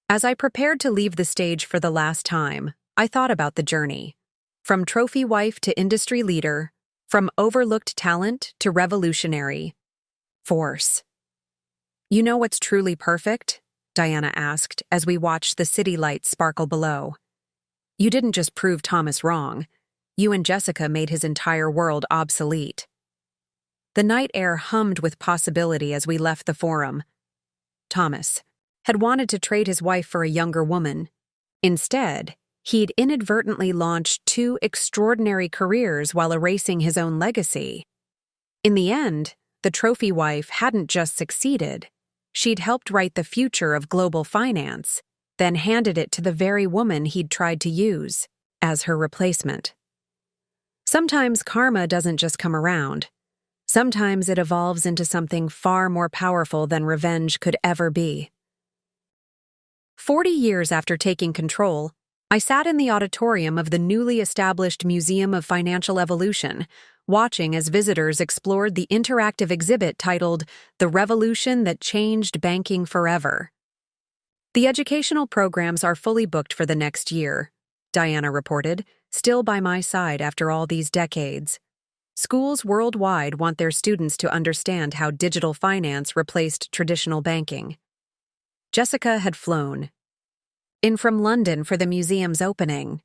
Speaker 1: As I prepared to leave the stage for the last time, I thought about the journey. From trophy wife to industry leader, from overlooked talent to revolutionary force. You know what's truly perfect? Diana asked as we watched the city lights sparkle below. You didn't just prove Thomas wrong. You and Jessica made his entire world obsolete. The night air hummed with possibility as we left the forum. Thomas had wanted to trade his wife for a younger woman. Instead, he'd inadvertently launched two extraordinary careers while erasing his own legacy. In the end, the trophy wife hadn't just succeeded. She'd helped write the future of global finance, then handed it to the very woman he'd tried to use as her replacement. Sometimes karma doesn't just come around. Sometimes it evolves into something far more powerful than revenge could ever be. 40 years after taking control, I sat in the auditorium of the newly established Museum of Financial Evolution, watching as visitors explored the interactive exhibit titled The Revolution That Changed Banking Forever. The educational programs are fully booked for the next year, Diana reported, still by my side after all these decades. Schools worldwide want their students to understand how digital finance replaced traditional banking. Jessica had flown in from London for the museum's opening.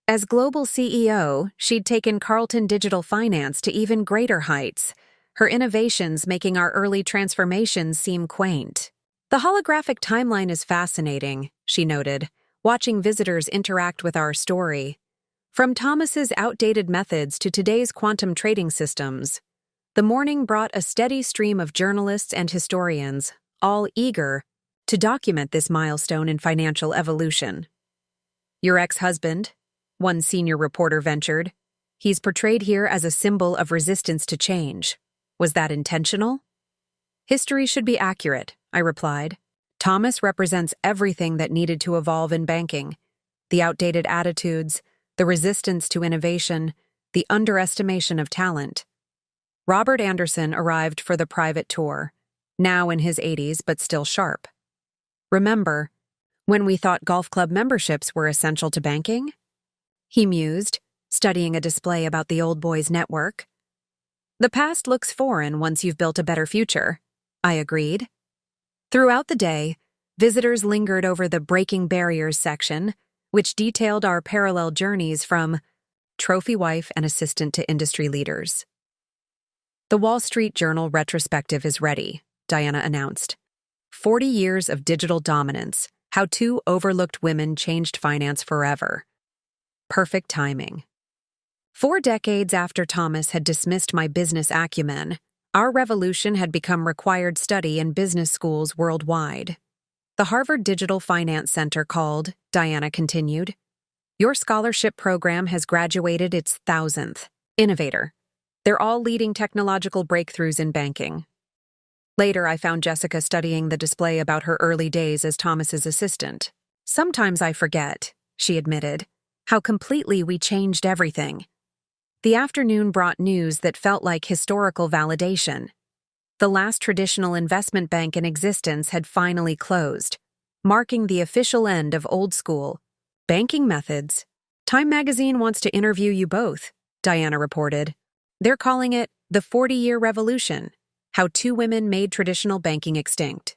Speaker 1: As global CEO, she'd taken Carlton Digital Finance to even greater heights, her innovations making our early transformations seem quaint. The holographic timeline is fascinating, she noted, watching visitors interact with our story. From Thomas's outdated methods to today's quantum trading systems, the morning brought a steady stream of journalists and historians, all eager to document this milestone in financial evolution. Your ex-husband, one senior reporter ventured, he's portrayed here as a symbol of resistance to change. Was that intentional? History should be accurate, I replied. Thomas represents everything that needed to evolve in banking. The outdated attitudes, the resistance to innovation, the underestimation of talent. Robert Anderson arrived for the private tour, now in his 80s but still sharp. Remember, when we thought golf club memberships were essential to banking? He mused, studying a display about the old boys' network. The past looks foreign once you've built a better future, I agreed. Throughout the day, visitors lingered over the Breaking Barriers section, which detailed our parallel journeys from trophy wife and assistant to industry leaders. The Wall Street Journal retrospective is ready, Diana announced. 40 years of digital dominance, how two overlooked women changed finance forever. Perfect timing. 4 decades after Thomas had dismissed my business acumen, our revolution had become required study in business schools worldwide. The Harvard Digital Finance Center called, Diana continued. Your scholarship program has graduated its 1,000th innovator. They're all leading technological breakthroughs in banking. Later, I found Jessica studying the display about her early days as Thomas's assistant. Sometimes I forget, she admitted, how completely we changed everything. The afternoon brought news that felt like historical validation. The last traditional investment bank in existence had finally closed, marking the official end of old-school banking methods. Time magazine wants to interview you both, Diana reported. They're calling it the 40-year revolution, how 2 women made traditional banking extinct.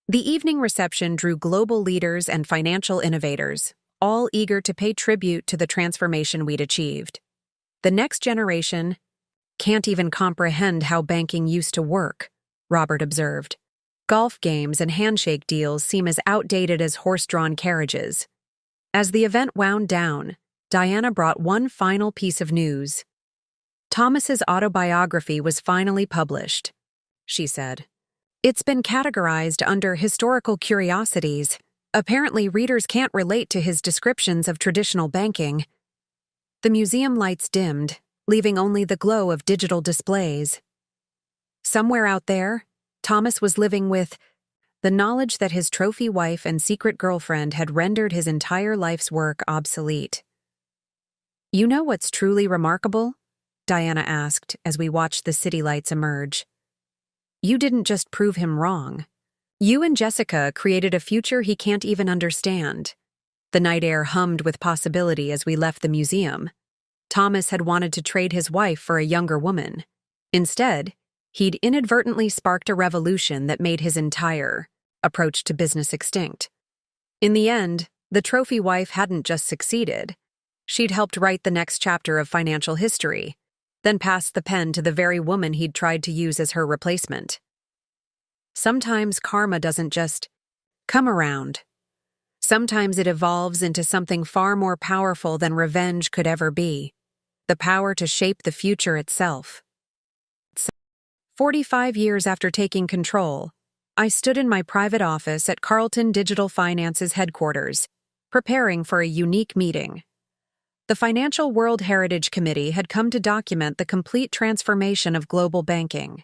Speaker 1: The evening reception drew global leaders and financial innovators, all eager to pay tribute to the transformation we'd achieved. The next generation Can't even comprehend how banking used to work, Robert observed. Golf games and handshake deals seem as outdated as horse-drawn carriages. As the event wound down, Diana brought one final piece of news. Thomas's autobiography was finally published, she said. It's been categorized under historical curiosities. Apparently, readers can't relate to his descriptions of traditional banking. The museum lights dimmed, leaving only the glow of digital displays. Somewhere out there, Thomas was living with the knowledge that his trophy wife and secret girlfriend had rendered his entire life's work obsolete. You know what's truly remarkable? Diana asked as we watched the city lights emerge. You didn't just prove him wrong. You and Jessica created a future he can't even understand. The night air hummed with possibility as we left the museum. Thomas had wanted to trade his wife for a younger woman. Instead, he'd inadvertently sparked a revolution that made his entire approach to business extinct. In the end, the trophy wife hadn't just succeeded. She'd helped write the next chapter of financial history, then passed the pen to the very woman he'd tried to use as her replacement. Sometimes karma doesn't just come around. Sometimes it evolves into something far more powerful than revenge could ever be. The power to shape the future itself. 45 years after taking control, I stood in my private office at Carlton Digital Finance's headquarters, preparing for a unique meeting. The Financial World Heritage Committee had come to document the complete transformation of global banking.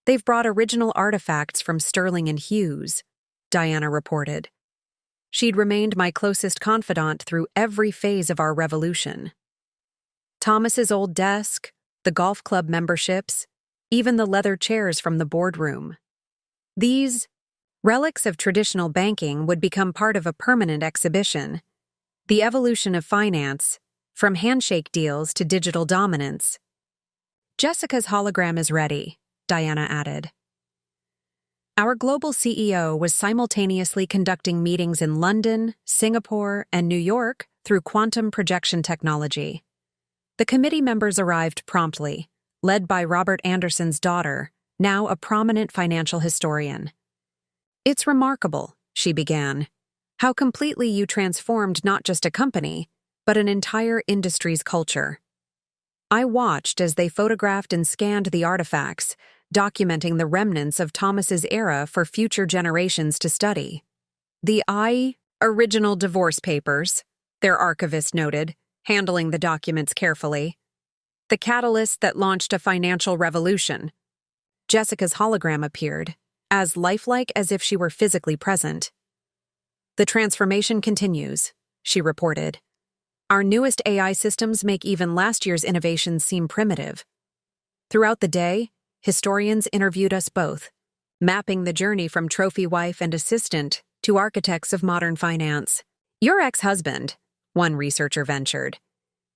Speaker 1: They've brought original artifacts from Sterling and Hughes, Diana reported. She'd remained my closest confidant through every phase of our revolution. Thomas's old desk, the golf club memberships, even the leather chairs from the boardroom. These relics of traditional banking would become part of a permanent exhibition. The evolution of finance, from handshake deals to digital dominance. Jessica's hologram is ready, Diana added. Our global CEO was simultaneously conducting meetings in London, Singapore, and New York through quantum projection technology. The committee members arrived promptly, led by Robert Anderson's daughter, now a prominent financial historian. It's remarkable, she began, how completely you transformed not just a company, but an entire industry's culture. I watched as they photographed and scanned the artifacts, documenting the remnants of Thomas's era for future generations to study. The original divorce papers, their archivist noted, handling the documents carefully. The catalyst that launched a financial revolution. Jessica's hologram appeared, as lifelike as if she were physically present. The transformation continues, she reported. Our newest AI systems make even last year's innovations seem primitive. Throughout the day, historians interviewed us both, mapping the journey from trophy wife and assistant to architects of modern finance. Your ex-husband, one researcher ventured,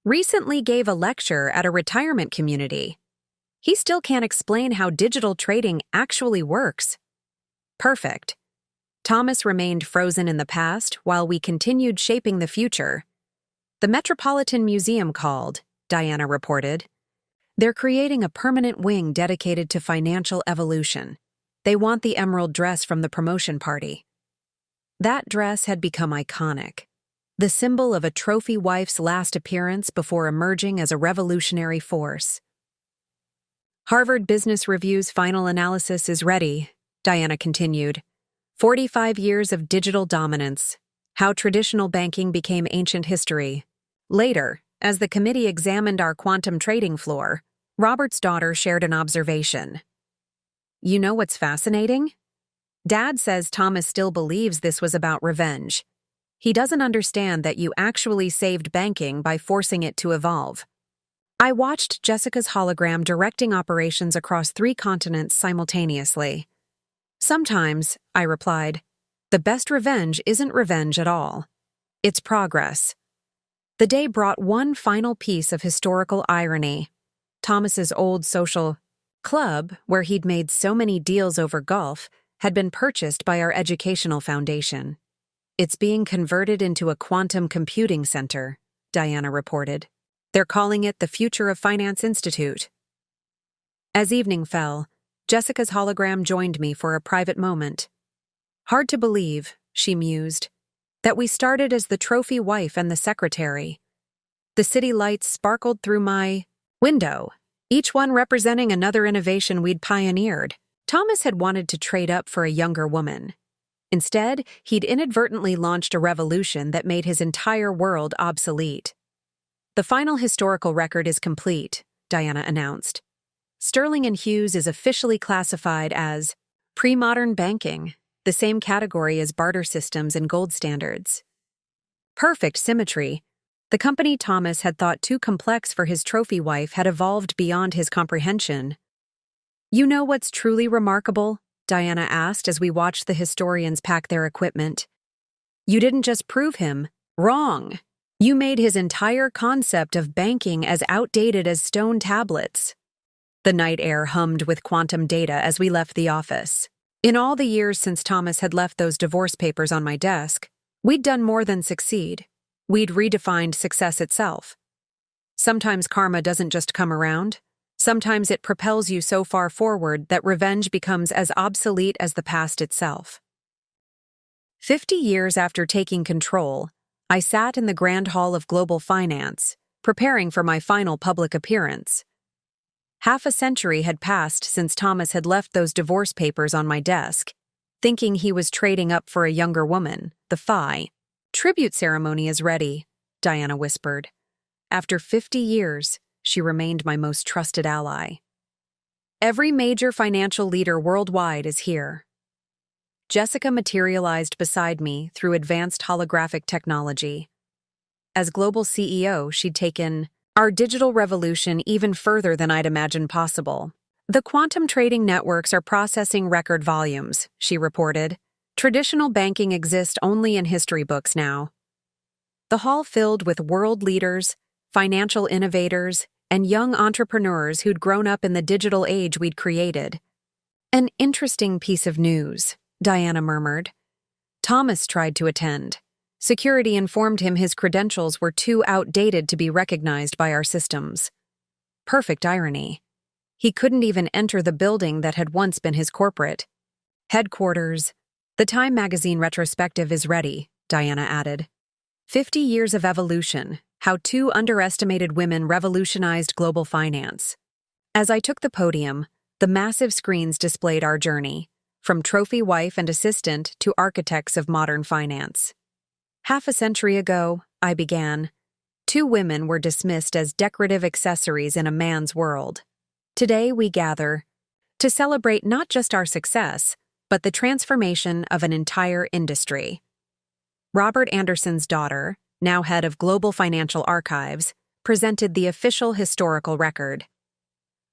Speaker 1: recently gave a lecture at a retirement community. He still can't explain how digital trading actually works. Perfect. Thomas remained frozen in the past while we continued shaping the future. The Metropolitan Museum called, Diana reported. They're creating a permanent wing dedicated to financial evolution. They want the emerald dress from the promotion party. That dress had become iconic, the symbol of a trophy wife's last appearance before emerging as a revolutionary force. Harvard Business Review's final analysis is ready, Diana continued. 45 years of digital dominance, how traditional banking became ancient history. Later, as the committee examined our quantum trading floor, Robert's daughter shared an observation. You know what's fascinating? Dad says Thomas still believes this was about revenge. He doesn't understand that you actually saved banking by forcing it to evolve. I watched Jessica's hologram directing operations across 3 continents simultaneously. Sometimes, I replied, the best revenge isn't revenge at all. It's progress. The day brought one final piece of historical irony. Thomas's old social club, where he'd made so many deals over golf, had been purchased by our educational foundation. It's being converted into a quantum computing center, Diana reported. They're calling it the Future of Finance Institute. As evening fell, Jessica's hologram joined me for a private moment. Hard to believe, she mused, that we started as the trophy wife and the secretary. The city lights sparkled through my window, each one representing another innovation we'd pioneered. Thomas had wanted to trade up for a younger woman. Instead, he'd inadvertently launched a revolution that made his entire world obsolete. The final historical record is complete, Diana announced. Sterling and Hughes is officially classified as pre-modern banking, the same category as barter systems and gold standards. Perfect symmetry. The company Thomas had thought too complex for his trophy wife had evolved beyond his comprehension. You know what's truly remarkable? Diana asked as we watched the historians pack their equipment. You didn't just prove him wrong. You made his entire concept of banking as outdated as stone tablets. The night air hummed with quantum data as we left the office. In all the years since Thomas had left those divorce papers on my desk, we'd done more than succeed. We'd redefined success itself. Sometimes karma doesn't just come around. Sometimes it propels you so far forward that revenge becomes as obsolete as the past itself. 50 years after taking control, I sat in the Grand Hall of Global Finance, preparing for my final public appearance. Half a century had passed since Thomas had left those divorce papers on my desk, thinking he was trading up for a younger woman, the FI. Tribute ceremony is ready, Diana whispered. After 50 years, she remained my most trusted ally. Every major financial leader worldwide is here. Jessica materialized beside me through advanced holographic technology. As global CEO, she'd taken our digital revolution even further than I'd imagined possible. The quantum trading networks are processing record volumes, she reported. Traditional banking exists only in history books now. The hall filled with world leaders, financial innovators, and young entrepreneurs who'd grown up in the digital age we'd created. An interesting piece of news, Diana murmured. Thomas tried to attend. Security informed him his credentials were too outdated to be recognized by our systems. Perfect irony. He couldn't even enter the building that had once been his corporate headquarters. The Time magazine retrospective is ready, Diana added. 50 years of evolution, how two underestimated women revolutionized global finance. As I took the podium, the massive screens displayed our journey, from trophy wife and assistant to architects of modern finance. Half a century ago, I began. Two women were dismissed as decorative accessories in a man's world. Today we gather to celebrate not just our success, but the transformation of an entire industry. Robert Anderson's daughter, now head of Global Financial Archives, presented the official historical record.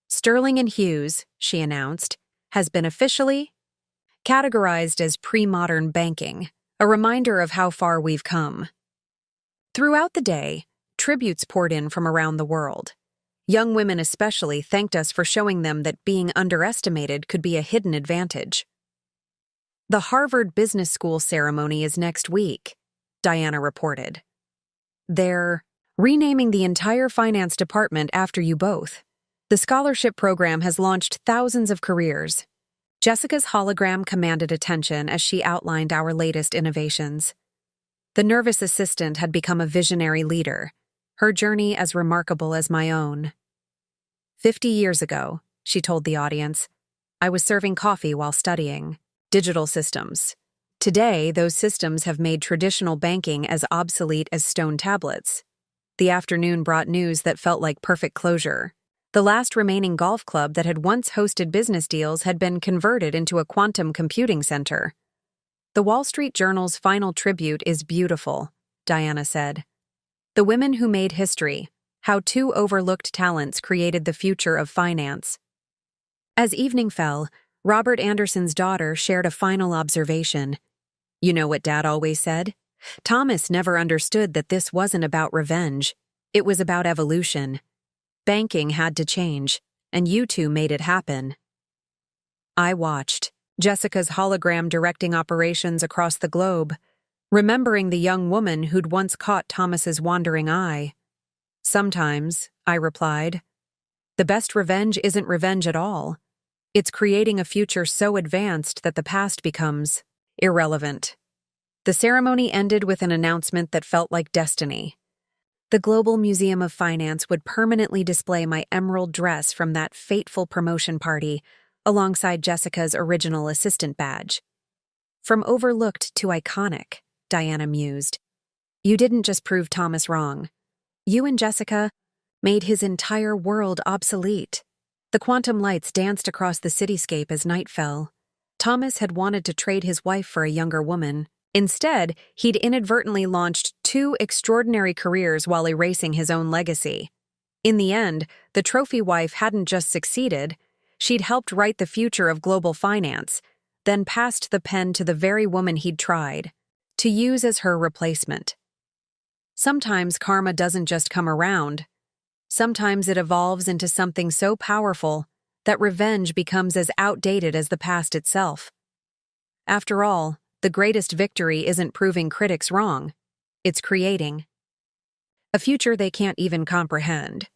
Speaker 1: Sterling and Hughes, she announced, has been officially categorized as pre-modern banking, a reminder of how far we've come. Throughout the day, tributes poured in from around the world. Young women especially thanked us for showing them that being underestimated could be a hidden advantage. The Harvard Business School ceremony is next week, Diana reported. They're renaming the entire finance department after you both. The scholarship program has launched thousands of careers. Jessica's hologram commanded attention as she outlined our latest innovations. The nervous assistant had become a visionary leader, her journey as remarkable as my own. 50 years ago, she told the audience, I was serving coffee while studying digital systems. Today, those systems have made traditional banking as obsolete as stone tablets. The afternoon brought news that felt like perfect closure. The last remaining golf club that had once hosted business deals had been converted into a quantum computing center. The Wall Street Journal's final tribute is beautiful, Diana said. The women who made history, how two overlooked talents created the future of finance. As evening fell, Robert Anderson's daughter shared a final observation. You know what Dad always said? Thomas never understood that this wasn't about revenge. It was about evolution. Banking had to change, and you two made it happen. I watched, Jessica's hologram directing operations across the globe, remembering the young woman who'd once caught Thomas's wandering eye. Sometimes, I replied. The best revenge isn't revenge at all. It's creating a future so advanced that the past becomes irrelevant. The ceremony ended with an announcement that felt like destiny. The Global Museum of Finance would permanently display my emerald dress from that fateful promotion party, alongside Jessica's original assistant badge. From overlooked to iconic, Diana mused. You didn't just prove Thomas wrong. You and Jessica made his entire world obsolete. The quantum lights danced across the cityscape as night fell. Thomas had wanted to trade his wife for a younger woman. Instead, he'd inadvertently launched 2 extraordinary careers while erasing his own legacy. In the end, the trophy wife hadn't just succeeded, she'd helped write the future of global finance, then passed the pen to the very woman he'd tried to use as her replacement. Sometimes karma doesn't just come around. Sometimes it evolves into something so powerful that revenge becomes as outdated as the past itself. After all, the greatest victory isn't proving critics wrong. It's creating a future they can't even comprehend.